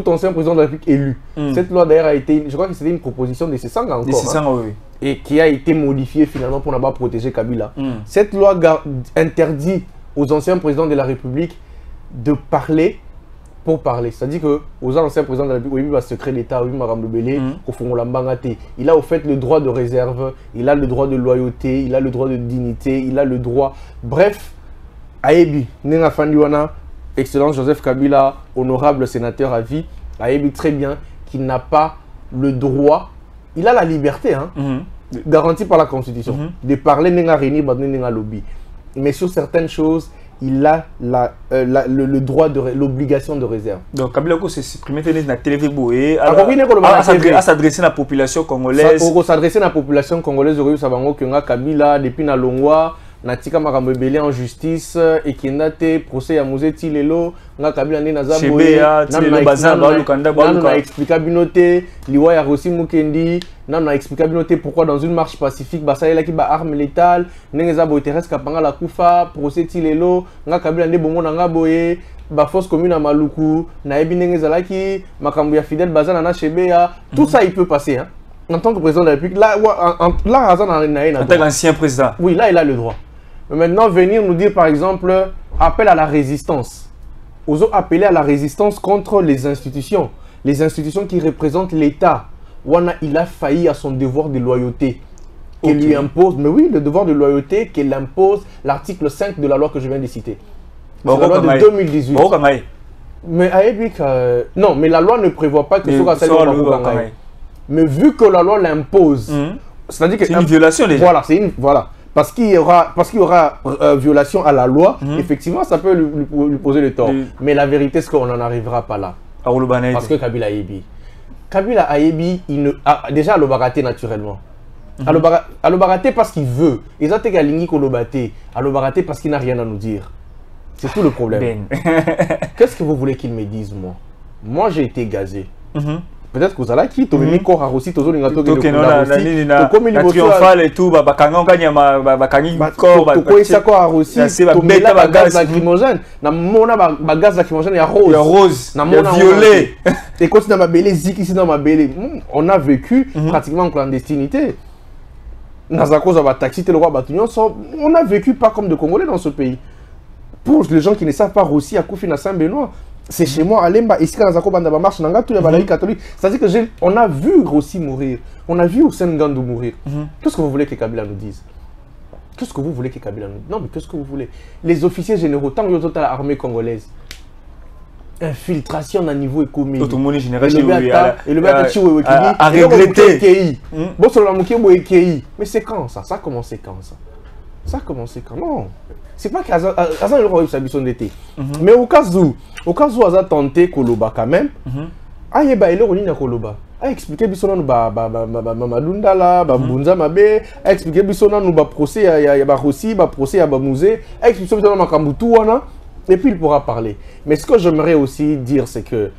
ancien président de la République élu. Cette loi d'ailleurs a été, je crois que c'était une proposition de Sessanga encore, oui. Et qui a été modifiée finalement pour n'avoir protégé Kabila. Cette loi interdit aux anciens présidents de la République de parler pour parler. C'est-à-dire que aux anciens présidents de la République, il secret d'État, il a au fait le droit de réserve, il a le droit de loyauté, il a le droit de dignité, il a le droit... Bref, Ayebi, Nenga Fandiwana, Excellence Joseph Kabila, honorable sénateur à vie, Ayebi très bien qu'il n'a pas le droit, il a la liberté, hein, garantie par la Constitution, de parler Nenga Réni, Nenga Lobby. Mais sur certaines choses, il a le droit, l'obligation de réserve. Donc, Kabila s'est supprimé dans la télévision à s'adresser à la population congolaise. S'adresser à la population congolaise, Kabila, depuis na Longwa, Natika Maramebele en justice, et qui n'a été procès à Mouzeti Lelo, Kabila Nenazaboye, Nana explicabilité, Liwa Yarossi Mukendi, Nana explicabilité pourquoi dans une marche pacifique, Basaïla qui bat arme létale, Nenezabo Teres Kapanga la Koufa, procès Tilelo, Kabila Nebongo Nangaboye, Bafos commune à Maluku, Naebi Nengezalaki, Makambuya Fidel Bazana Chebea, tout ça il peut passer. Hein. En tant que président de la République, là, en tant qu'ancien président. Oui, là il a le droit. Mais maintenant, venir nous dire par exemple, appel à la résistance. Osons appeler à la résistance contre les institutions qui représentent l'État. Wana, il a failli à son devoir de loyauté qu'il lui impose. Mais oui, le devoir de loyauté qu'il impose l'article 5 de la loi que je viens de citer. C'est la loi de 2018. Mais non, mais la loi ne prévoit pas que ce soit celle. Mais vu que la loi l'impose, c'est-à-dire que c'est une violation déjà. Voilà, parce qu'il y aura violation à la loi, effectivement, ça peut lui poser le tort. Mais la vérité, c'est qu'on n'en arrivera pas là. Parce que Kabila Ayebi, déjà à l'Obaraté naturellement. À l'Obaraté parce qu'il veut. Ils ont été alignés qu'on l'Obaraté. À l'Obaraté parce qu'il n'a rien à nous dire. C'est tout le problème. Qu'est-ce que vous voulez qu'il me dise, moi? Moi, j'ai été gazé. Peut-être que vous allez qui tu me corps aussi tu as triomphal et tout bakanga nganya bakangi corps ça quoi aussi tu gaz lacrymogène na mona ba gaz lacrymogène ya rose na violet et quand dans ma belé zik ici dans ma belé on a vécu pratiquement en clandestinité Nazako Zaba taxi, le roi Batunion, on a vécu pas comme de Congolais dans ce pays. Pour les gens qui ne savent pas, Rossi à Koufi à Saint-Benoît, c'est chez moi à Lemba, ici à Nazako Bandaba marche, on a tous les balaïs catholiques. C'est-à-dire que on a vu Rossi mourir, on a vu Hussein Gandou mourir. Qu'est-ce que vous voulez que Kabila nous dise? Qu'est-ce que vous voulez que Kabila nous dise? Non, mais qu'est-ce que vous voulez? Les officiers généraux, tant que vous êtes à l'armée congolaise, infiltration à niveau économique. Tout le monde est général et le maître Chiwe à regretter. Bon, sur la moquette, mais c'est quand ça? Ça a commencé quand ça? Ça a commencé quand? Non. C'est pas qu'Azan le roi sa mission d'été. Mais au cas où Azan tenté Koloba quand même, il est revenu à Koloba. A expliqué bisona nous Malunda là, Bunza Mabe, a expliqué bisona nous procès ya Rossi, procès ya musée, a expliqué bisona Makambutu wana. Et puis il pourra parler. Mais ce que j'aimerais aussi dire, c'est que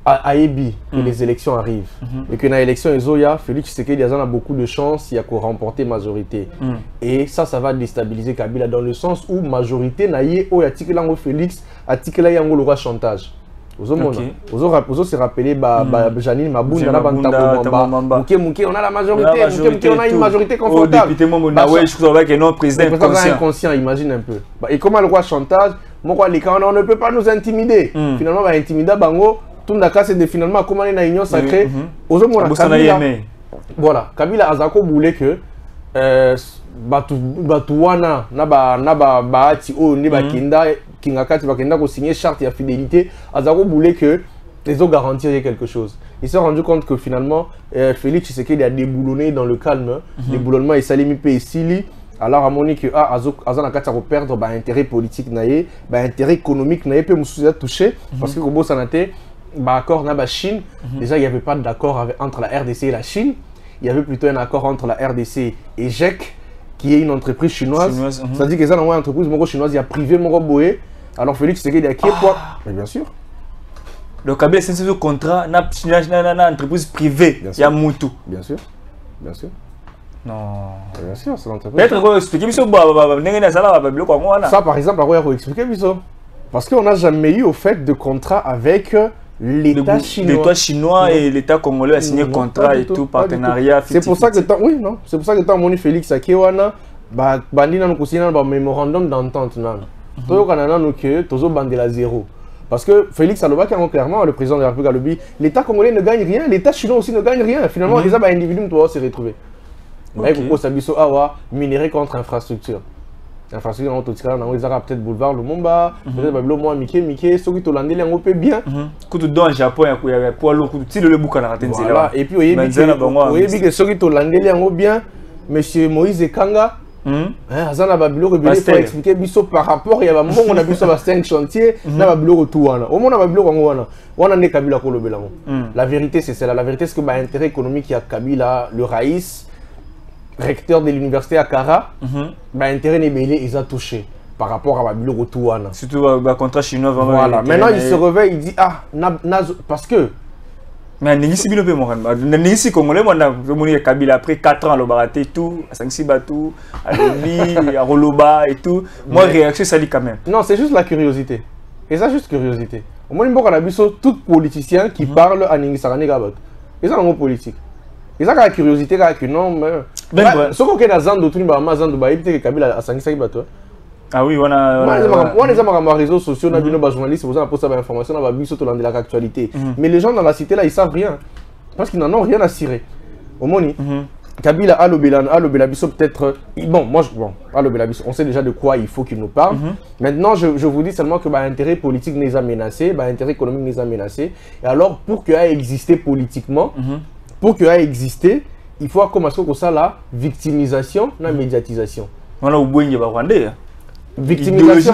à Ebi, que les élections arrivent, et que dans l'élection Ezoya, Félix Tshisekedi a beaucoup de chance, il y a qu'à remporter majorité. Et ça va déstabiliser Kabila dans le sens où majorité naïe au Yatikelango Félix, Atikelango le roi chantage. Vous se rappelez, Janine Mabou, on a la majorité, on a une majorité confortable. Président inconscient, imagine un peu. Et comment le roi chantage, on ne peut pas nous intimider. Finalement, on va intimider Bango. Tout le c'est finalement comment on a une union sacrée. Voilà, Kabila Azako voulait que Batouana, Baati, Kinda, Kingakati, Bakenda, ko signer charte et fidélité. Azako voulait que les autres garantiraient quelque chose. Il s'est rendu compte que finalement, Félix Tshisekedi a déboulonné dans le calme. Déboulonnement et Salimi P. Sili. Alors, à mon avis, Azan a perdre intérêt politique, intérêt économique, peut me toucher. Parce que Kobo Sanate, accord na Chine, déjà il n'y avait pas d'accord entre la RDC et la Chine. Il y avait plutôt un accord entre la RDC et GEC, qui est une entreprise chinoise. C'est-à-dire que ça, une entreprise chinoise, il y a privé Boé. Alors Félix Tshisekedi a qui est quoi? Mais bien sûr. Le Kabila c'est un contrat une entreprise privée. Il y a Moutou. Bien sûr. Bien sûr. Non. Bien sûr, c'est l'entreprise. Peut-être qu'on expliquer ça par exemple, on va expliquer ça. Parce qu'on n'a jamais eu au fait de contrat avec l'État chinois. L'État chinois et l'État congolais a signé contrat et tout, partenariat. C'est pour ça que oui, non. C'est pour ça que tant mon Félix Akewana, bandina nous consigne un mémorandum d'entente nan. Todo kanana nous que tozo bandela zéro. Parce que Félix Aloba qui clairement le président de la République Alobi, l'État congolais ne gagne rien, l'État chinois aussi ne gagne rien. Finalement, les individus doivent se retrouver. Mais pourquoi ça biso awa minerai contre infrastructure. Infrastructure on peut-être boulevard Lumumba, peut-être babilo moi Mickey, ceux qui te landé les peu bien. Quand tu dans le Japon il y a poids lourd, tu le boucan à voilà. Et puis oui que ceux qui te landé les bien monsieur Moïse Kanga Azana babilo rebelle pour expliquer biso par rapport il y a moment on a biso ba 5 chantiers na babilo retour wana. Au moins babilo wana. Wana ne Kabila ko lobelango. La vérité c'est celle-là, la vérité c'est que intérêt économique il y a Kabila, le Raïs recteur de l'université à Kara, intérêt Nébélé, ils ont touché par rapport à Babilo Rotouana. Surtout le contrat chinois. Voilà. Maintenant, il se réveille, il dit parce que. Mais Négisi Bilope, Négisi Congolais, moi, je Kabila après 4 ans, le baraté, tout, à Sanksibatou, à Lobi, à Roloba et tout. Moi, réaction, ça dit quand même. Non, c'est juste la curiosité. Et ça, juste curiosité. Au moins, il y a tout politicien qui parle à Négisarane Gabat. Et ça, c'est un politique. Et ça, la curiosité, que non, mais. Ce qu'on a dans le Zando, il Kabila à Sanksibatou. Ah oui, on a. On les a les réseaux sociaux, on a des journalistes, on a posté l'information, on a vu surtout dans l'actualité. Mais les gens dans la cité là, ils savent rien. Parce qu'ils n'en ont rien à cirer. Au Moni, Kabila Alobela Bisso peut-être. Bon, Alobela Bisso, on sait déjà de quoi il faut qu'il nous parle. Maintenant, je vous dis seulement que l'intérêt politique n'est pas menacé, l'intérêt économique n'est pas menacé. Et alors, pour qu'il ait existé politiquement, il faut commencer comme ça la victimisation, la médiatisation. On a oublié Rwandais. Victimisation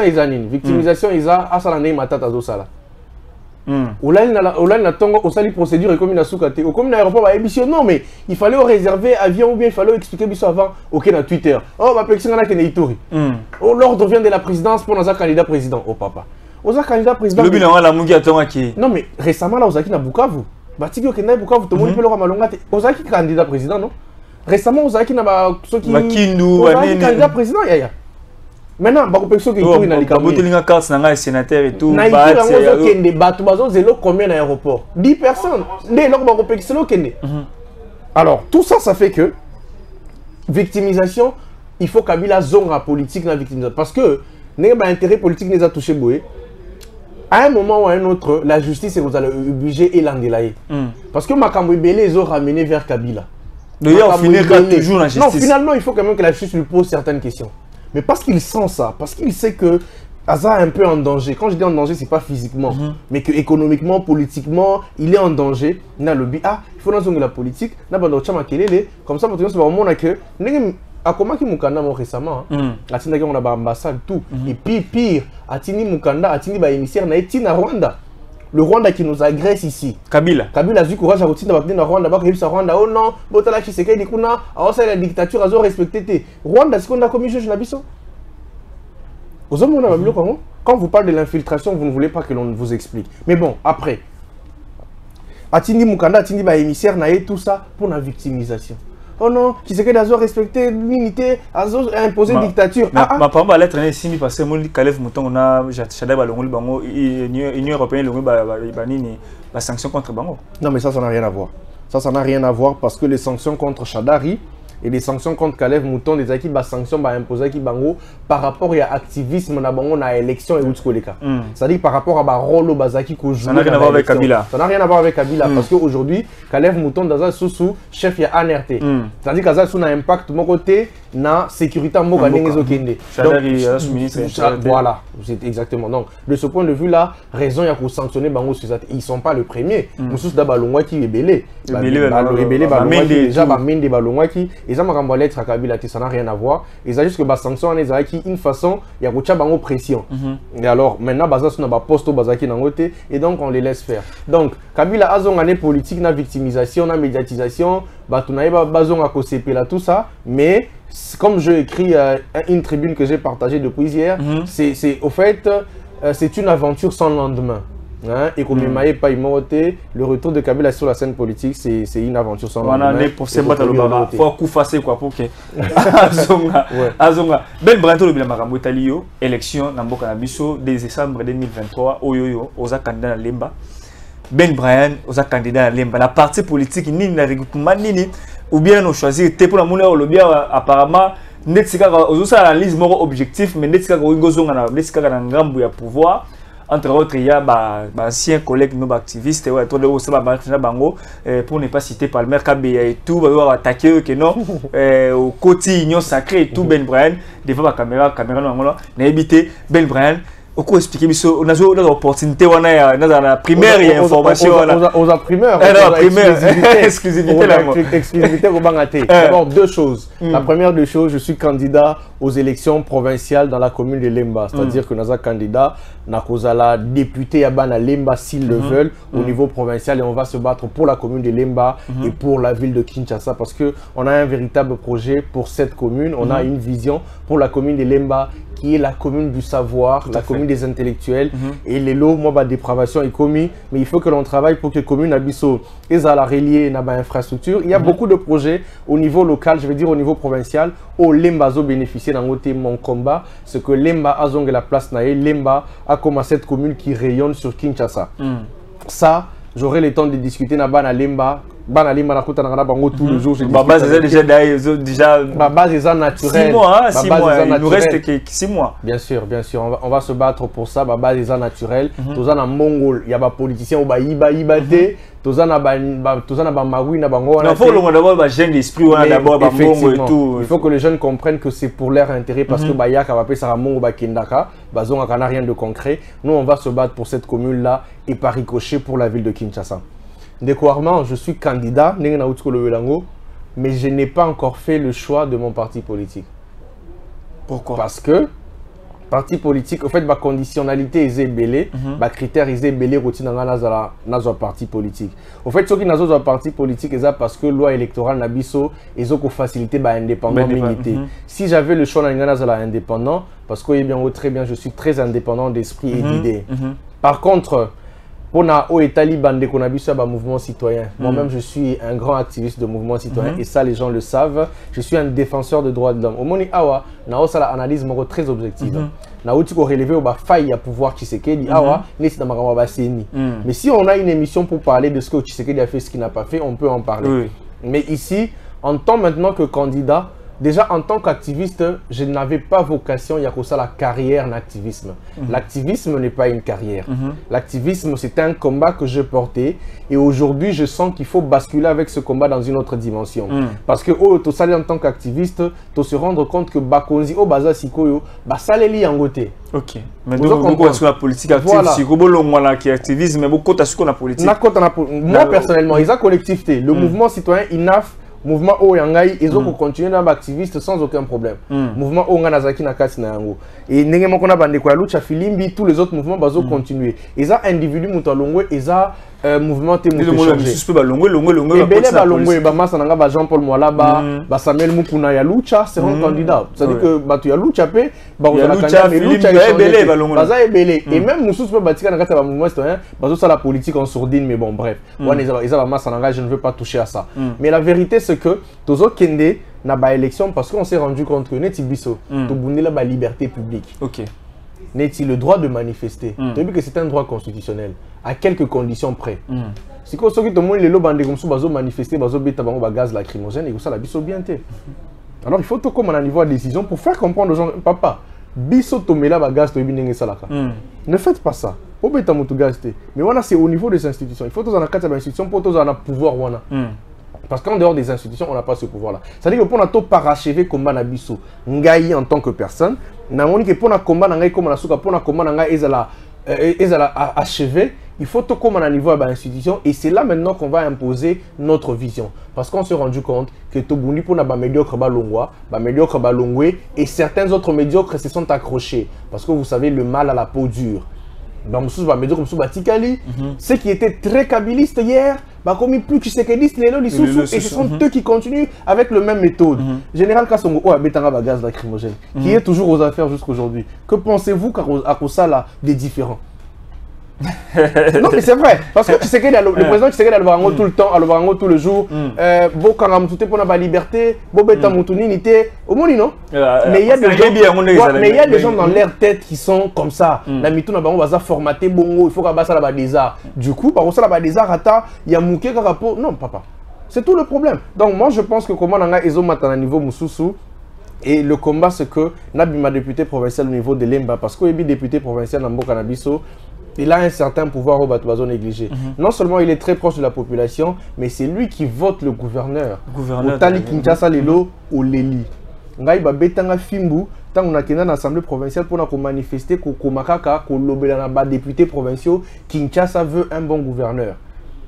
is anine. Victimisation is asalane matata zo sala. Olali na tongo osali procédure comme na soukate. Au comme na aéroport ba émission non mais il fallait réserver avion ou bien il fallait expliquer biso avant OK na Twitter. Oh ba pexinga na kene itori. Oh l'ordre vient de la présidence pour nos candidats président. Oh papa. Oza candidat président. Le bilan la mungi atonga ki. Non mais récemment là ozaki na Bukavu. Batiki okenda Bukavu to moni pe lo malonga te. Ozaki candidat président non? Récemment, on a qui candidat président. Maintenant, ceux qui sont dans les candidats sénateur et tout. Combien d'aéroports 10 personnes. Alors, tout ça, ça fait que victimisation, il faut Kabila zone à politique dans la victimisation. Parce que, l'intérêt politique n'est pas touché, Boé. À un moment ou à un autre, la justice vous allez obliger et l'endélayer. Parce que Makambo Belé, ils ont ramené vers Kabila. D'ailleurs, on finira toujours la justice. Non, finalement, il faut quand même que la justice lui pose certaines questions. Mais parce qu'il sent ça, parce qu'il sait que Aza est un peu en danger. Quand je dis en danger, c'est pas physiquement, mais que économiquement, politiquement, il est en danger. Il a le but, il faut dans la politique, comme ça, c'est au moment que Akoma qui Mukanda récemment, Atina on a ba ambassade tout, et puis pire, Atini Mukanda, Atini ba émissaire na Etina Rwanda. Le Rwanda qui nous agresse ici. Kabila a eu courage à retirer dans Rwanda, Rwanda, oh non, Botala Chiseke Dikuna, a la dictature a respecté. Rwanda, c'est qu'on a commis juge Nabiso. Quand vous parlez de l'infiltration, vous ne voulez pas que l'on vous explique. Mais bon, après, Atini Mukanda, Atini ba émissaire na tout ça pour la victimisation. Oh non, qui sait que d'Azor respecter l'unité, Azor a imposé une dictature. Ma parole va l'être ici parce que moi, Kalef Mouton, on a Chadab Balongoli Bango, l'Union européenne, la sanction contre Bango. Non, mais ça n'a rien à voir. Ça n'a rien à voir parce que les sanctions contre Chadari et les sanctions contre Kalev Mouton, des équipes, sanctions imposées qui Bango par rapport à l'activisme dans la élection et Outskoleka. C'est-à-dire par rapport à Rolo Bazaki qu'on joue. Ça n'a rien à voir avec Kabila. Ça n'a rien à voir avec Kabila parce qu'aujourd'hui, Kalev Mouton dans un sous chef il y a ANRT. C'est-à-dire qu'Azal sous un impact de mon côté na sécurité en Moga Nengezokende. Voilà, c'est exactement. Donc de ce point de vue là, raison il y a pour sanctionner Bango sur ça. Ils sont pas le premier. Moussous d'Abalongwa qui est belé. Déjà Mende Balongwa qui et ça m'a renvoyé à Kabila, ça n'a rien à voir. Et ça juste que la sanction en Ezaki, une façon, il y a une pression. Et alors, maintenant, on a un poste au Bazaki et donc on les laisse faire. Donc, Kabila a une année politique, une victimisation, une médiatisation, on a besoin de tout ça, mais comme je écris une tribune que j'ai partagée depuis hier, c'est au fait, c'est une aventure sans lendemain. Et comme le retour de Kabila sur la scène politique, c'est une aventure sans lendemain. On a pour se battre le baba. Il faut coup fasser quoi pour que Azonga. Ben Branto le Bilamarambo Italio, élection Namboka Nabiso, dès décembre 2023, Oyoyo, Oza candidat à Lemba. Ben Brian, Oza candidat à Lemba. La partie politique, ni na regroupement, ni ou bien on choisit, pour la monnaie, le bien apparemment, Netsika, Oza analyse mon objectif, mais Netsika, Oingozonga, Netsika, Ngambu ya pouvoir. Entre autres, il y a anciens collègues nos activistes pour ne pas citer Palmer Kabé et tout, attaquer que non au côté union sacrée et tout. Ben Brian devant la caméra n'a évité Ben Brian. Au coup expliquer on a eu l'opportunité on a dans la primaire et information aux primaire exclusivité d'abord deux choses. La première des choses, je suis candidat aux élections provinciales dans la commune de Lemba, c'est-à-dire que nous sommes candidats na député à Bana Lemba s'ils le veulent au niveau provincial et on va se battre pour la commune de Lemba et pour la ville de Kinshasa parce que on a un véritable projet pour cette commune, on a une vision pour la commune de Lemba qui est la commune du savoir, la commune des intellectuels et les lots moi dépravation est commis, mais il faut que l'on travaille pour que la commune Abisso et la relier na infrastructure. Il y a beaucoup de projets au niveau local, je veux dire au niveau provincial, où Lemba a bénéficié dans mon combat, c'est que Lemba a zongé la place naé, Lemba a comme cette commune qui rayonne sur Kinshasa. Ça, j'aurai le temps de discuter na Bana Lemba. Bana Lemba na kuta na bango tous les jours. Ma base est déjà. Ma base est naturelle. 6 mois, 6 mois. Il nous reste que 6 mois. Bien sûr. On va se battre pour ça. Ma base est naturelle. Tous en Mongol, il y a des politiciens au Baïbaté. Tous en Maroui na bango. Il faut d'abord un jeune d'esprit d'abord Bango et tout. Il faut que les jeunes comprennent que c'est pour leur intérêt parce que Bayaka va payer ça Mongo Bakindaka. Bazonga n'a rien de concret. Nous on va se battre pour cette commune là et par ricochet pour la ville de Kinshasa. Découvrement, je suis candidat, mais je n'ai pas encore fait le choix de mon parti politique. Pourquoi? Parce que parti politique, en fait, ma conditionnalité est belée, ma critère est belé routine dans un parti politique. En fait, ceux qui n'ont pas un parti politique, c'est parce que la loi électorale n'a biso et ont facilité l'indépendance militaire. Si j'avais le choix dans indépendant, parce que très bien, je suis très indépendant d'esprit et d'idées. Par contre, pour les talibans de mouvement citoyen. Moi-même, je suis un grand activiste de mouvement citoyen et ça, les gens le savent. Je suis un défenseur de droits de l'homme. Au Moni Awa, na osala analyse très objective. Na outi ko relever au faille à pouvoir Tshisekedi Awa, nesi na makambo ba seni. Mais si on a une émission pour parler de ce que Tshisekedi a fait, ce qu'il n'a pas fait, on peut en parler. Mais ici, en tant maintenant que candidat, déjà en tant qu'activiste, je n'avais pas vocation à ça la carrière d'activisme. L'activisme n'est pas une carrière. L'activisme, c'est un combat que je portais et aujourd'hui, je sens qu'il faut basculer avec ce combat dans une autre dimension. Parce que tu sali en tant qu'activiste, tu se rendre compte que bakonzi au baza sikoyo, ba saleli en côté. OK. Mais beaucoup sur la politique active, si vous qui activisme, mais beaucoup sur la politique. Moi personnellement, ils ont collectivité. Le mouvement citoyen INAF, mouvement Oyangai, ils ont continué dans l'activiste sans aucun problème. Mouvement Oyanazaki Nakati Nayango. Et Nengemon Kona Bandekwa Lucha Filimbi, tous les autres mouvements vont continuer. Ils ont individu Moutalongwe, ils ont mouvement Témouté changé. Et Belé Balongwe, Masananga, Jean-Paul Mwalaba, Samuel Mukuna Yalucha, c'est un candidat. C'est-à-dire que Batu Yalucha, Yalucha, Belé. Et même Moussous Batika Nakata mouvement citoyen, ça la politique en sourdine, mais bon, bref. Ils ont Masananga, je ne veux pas toucher à ça. Mais la vérité, c'est que Tozo Kende n'a pas élection parce qu'on s'est rendu compte que Neti Bisso, Tobouni la liberté publique. OK. Neti le droit de manifester. Tu as vu que c'est un droit constitutionnel, à quelques conditions près. Si tout le monde est là, ils manifester, ils gaz lacrymogène, et ça la Bisso bien. Alors il faut tout comme un niveau de décision pour faire comprendre aux gens, papa, Bisso tomela gaz to ebinenge salaka. Ne faites pas ça. Au bêta gaz. Mais voilà, c'est au niveau des institutions. Il faut tous en avoir institutions pour tous en avoir pouvoir. Parce qu'en dehors des institutions, on n'a pas ce pouvoir-là. C'est-à-dire que pour nous parachever le combat Nabiso, Ngaï en tant que personne, pour nous combat Ngaï comme Nasuka, pour nous combat Ngaï achever, il faut tout comme un niveau de l'institution. Et c'est là maintenant qu'on va imposer notre vision. Parce qu'on s'est rendu compte que Tobundi pour nous médiocre balongwa, médiocre balongwe, et certains autres médiocres se sont accrochés. Parce que vous savez, le mal à la peau dure. Donc, ceux qui étaient très kabylistes hier, comme plus que séquedistes, et ce sont eux qui continuent avec la même méthode. Général Kassongo, Betanga gaz lacrymogène, qui est toujours aux affaires jusqu'aujourd'hui. Que pensez-vous à Kosala des différents? Non, mais c'est vrai. Parce que tu sais que le président, tu sais qu'il a le tout le temps, le tout le jour. Pour la liberté, mais il y a des gens dans leur tête qui sont comme ça. La mytho, on va formater bongo, il faut qu'on ça des arts. Du coup, par ça là des arts, il y a mouké rapport. Non, papa. C'est tout le problème. Donc moi, je pense que comment on a à niveau Moussoussou. Et le combat, c'est que Nabima député provincial au niveau de l'Emba, parce qu'il est député provincial dans Mboka Nabiso, il a un certain pouvoir au Batouazo négligé. Non seulement il est très proche de la population, mais c'est lui qui vote le gouverneur. Au Tali Kinshasa Lelo ou Leli. Ngai ba betanga fimbu tant on a dans l'Assemblée provinciale pour manifester que Makaka, que l'obéla député provinciaux, Kinshasa veut un bon gouverneur.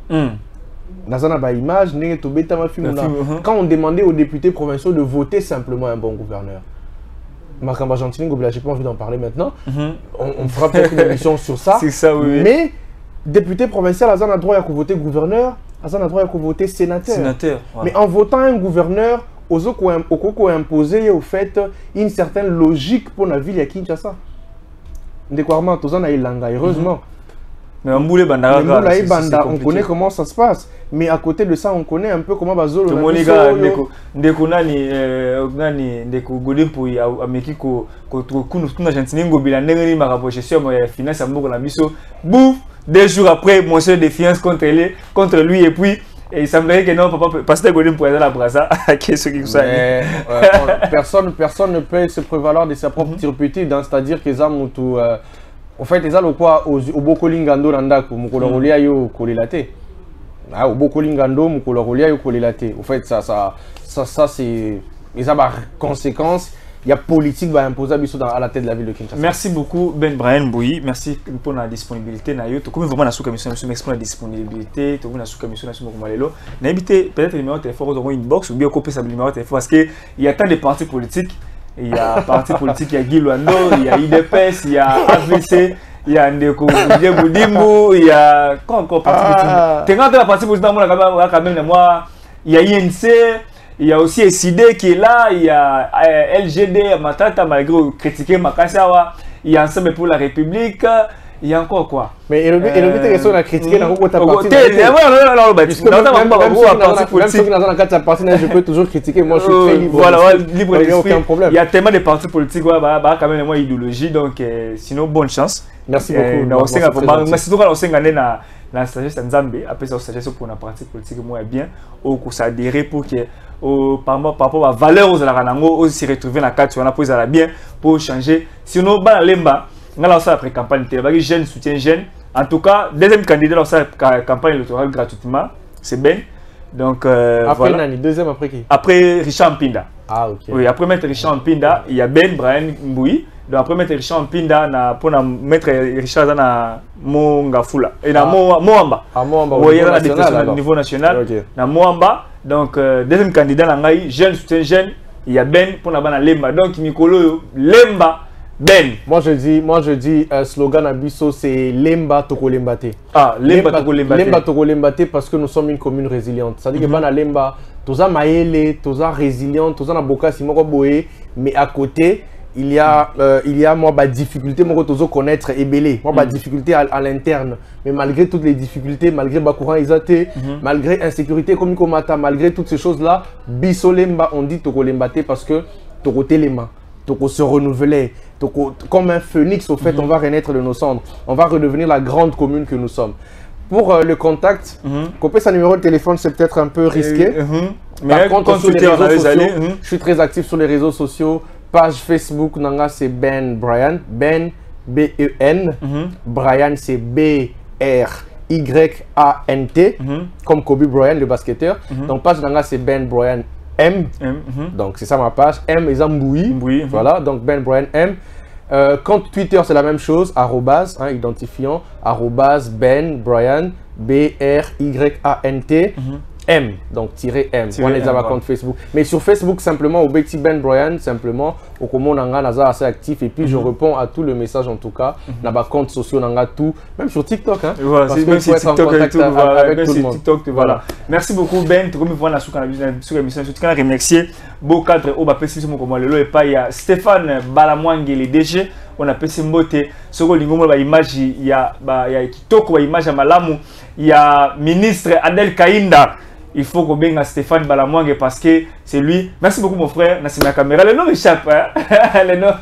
Image, quand on demandait aux députés provinciaux de voter simplement un bon gouverneur. Makamba Gentini, j'ai pas envie d'en parler maintenant. On fera peut-être une émission sur ça. Ça oui. Mais député provincial, Azan a droit à voter gouverneur, Azan a droit à voter sénateur. Mais en votant un gouverneur, aux Okoko imposé au fait une certaine logique pour la ville à Kinshasa. Ndekwarma, Tozan a Ilanga, heureusement. Mais on connaît comment ça se passe. Mais à côté de ça, on connaît un peu comment Bazolo. Deux jours après, mon chef de fiance contre lui et puis il semblerait que non, papa, pasteur Godin pour aller à la brasa. Personne ne peut se prévaloir de sa propre turpitude, c'est-à-dire que ça tout. En fait, les gens au Bokolingando Nandako, Mukololia yo kolelate. Au Bokolingando, Mukololia yo kolelate. En fait, ça c'est les conséquences. Il y a politique va imposer à la tête de la ville de Kinshasa. Merci beaucoup Ben Brian Bouyi, merci pour la disponibilité. Tu comme vraiment la sous-commission, merci la disponibilité. Tu comme la sous-commission, n'invitez peut-être le numéro de téléphone dans une box ou bien copier sa numéro de téléphone parce qu'il y a tant de partis politiques. Il y a parti politique, il y a Guy Luando, il y a IDPS, il y a AVC, il y a Ndeko Boudimbo, il y a quoi encore parti politique. Tu regardes la partie politique, quand même, moi, il y a INC, il y a aussi SID qui est là, il y a LGD, Matata, malgré critiquer Makasawa, il y a Ensemble pour la République. Il y a encore quoi? Mais il que on a critiqué dans ta partie. Je peux toujours critiquer, moi je suis très libre. Voilà, libre d'esprit. Aucun problème. Il y a tellement de partis politiques, quand même, idéologie, donc sinon bonne chance. Merci beaucoup. Merci beaucoup. la sagesse Nzambe après ça sagesse pour la pratique politique moi bien ou qu'on s'adhérer pour que par rapport à valeur aux alaranango aussi se retrouver dans cadre on a posé la bien pour changer sinon ba lemba ngala ça après campagne télé jeune soutien jeune en tout cas deuxième candidat dans sa campagne électorale gratuitement c'est Ben donc après voilà. Nani, deuxième après qui? Après Richard Mpinda. Ah ok. Oui, après mettre Richard Mpinda, il y a Ben Brian Mboui. Donc après mettre Richard Mpinda pour mettre Richard dans Mongafula et dans Moamba. Ah Moamba. Oui, il y a la députation au niveau national. Dans Moamba. Donc deuxième candidat Nangai, jeune soutien jeune, il y a Ben pour la bana Lemba. Donc Mikolo Lemba Ben. Moi je dis slogan Abisso c'est Lemba Toko Lembate. Ah, Lemba Toko Lembate. Lemba Toko Lembate parce que nous sommes une commune résiliente. Ça dit que bana Lemba, toza maele, toza résiliente, toza na boka simoko boé, mais à côté il y a moi bah difficulté moi tozo connaître ebelé. Moi bah difficulté à l'interne, mais malgré toutes les difficultés, malgré ba courant isaté, malgré insécurité comme Komata, malgré toutes ces choses-là, Bisso Lemba on dit Toko Lembate parce que Toko Telema. Donc se renouveler, comme un phénix au fait, on va renaître de nos cendres, on va redevenir la grande commune que nous sommes. Pour le contact, couper sa numéro de téléphone c'est peut-être un peu risqué. Mais par contre sur les réseaux sociaux, je suis très actif sur les réseaux sociaux. Page Facebook nanga c'est Ben Brian, Ben B-E-N, Brian c'est B-R-Y-A-N-T, comme Kobe Bryant le basketteur. Donc page nanga c'est Ben Brian M. Donc c'est ça ma page. M et Mboui. Voilà, donc Ben Brian M. Compte Twitter c'est la même chose, arrobase, identifiant, arrobase Ben Brian B-R-Y-A-N-T M. Donc tiré M. On les a compte Facebook. Mais sur Facebook simplement, au Betty Ben Brian, simplement, au comment Nanga Naza assez actif et puis je réponds à tout le message en tout cas. Naba compte sociaux Nanga tout, même sur TikTok. Hein, voilà, parce même sur TikTok avec tout le monde. TikTok, voilà. Merci beaucoup Ben. Tu vois la sur l'émission. Je tiens à remercier beau cadre au Bapesi sur mon comment le et pas il y a Stéphane Balamwange les DG. On a passé mbote. Sur le lingo ba image il y a Kitoko ba image à Malamu. Il y a ministre Adel Kainda. Il faut qu'on benga Stéphane Balamwange parce que c'est lui. Merci beaucoup mon frère. Merci ma caméra. Le nom échappe. Hein? Le nom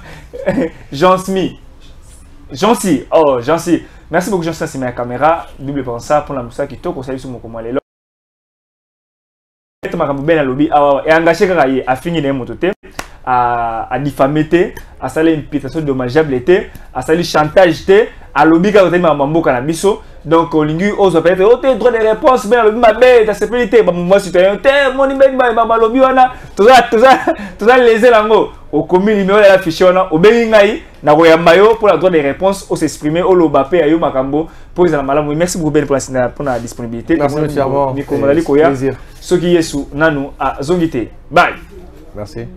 Jean-Si. Jean-Si. Oh, Jean-Si. Merci beaucoup Jean-Si. C'est ma caméra. Double pour ça pour la moussa qui toque au salut sur mon comment les là. Et engagé à finir les mototés. À diffamer, à saler une imputation dommageable, à saler chantage, à lobby quand on a mambo cannabiso. Donc au lingu ose peut-être oh droit de réponse mais le mabé ta sécurité moi citoyen mon numéro ma lobby wana tout ça les lango au commune numéro de la fiche wana au bengai na koyamba pour la droit de réponse au s'exprimer au lobapé ayo makambo pour les malamu. Merci beaucoup Ben pour la disponibilité. Merci monsieur Armand. Plaisir. Ce qui est sous nanu à zongité. Bye. Merci.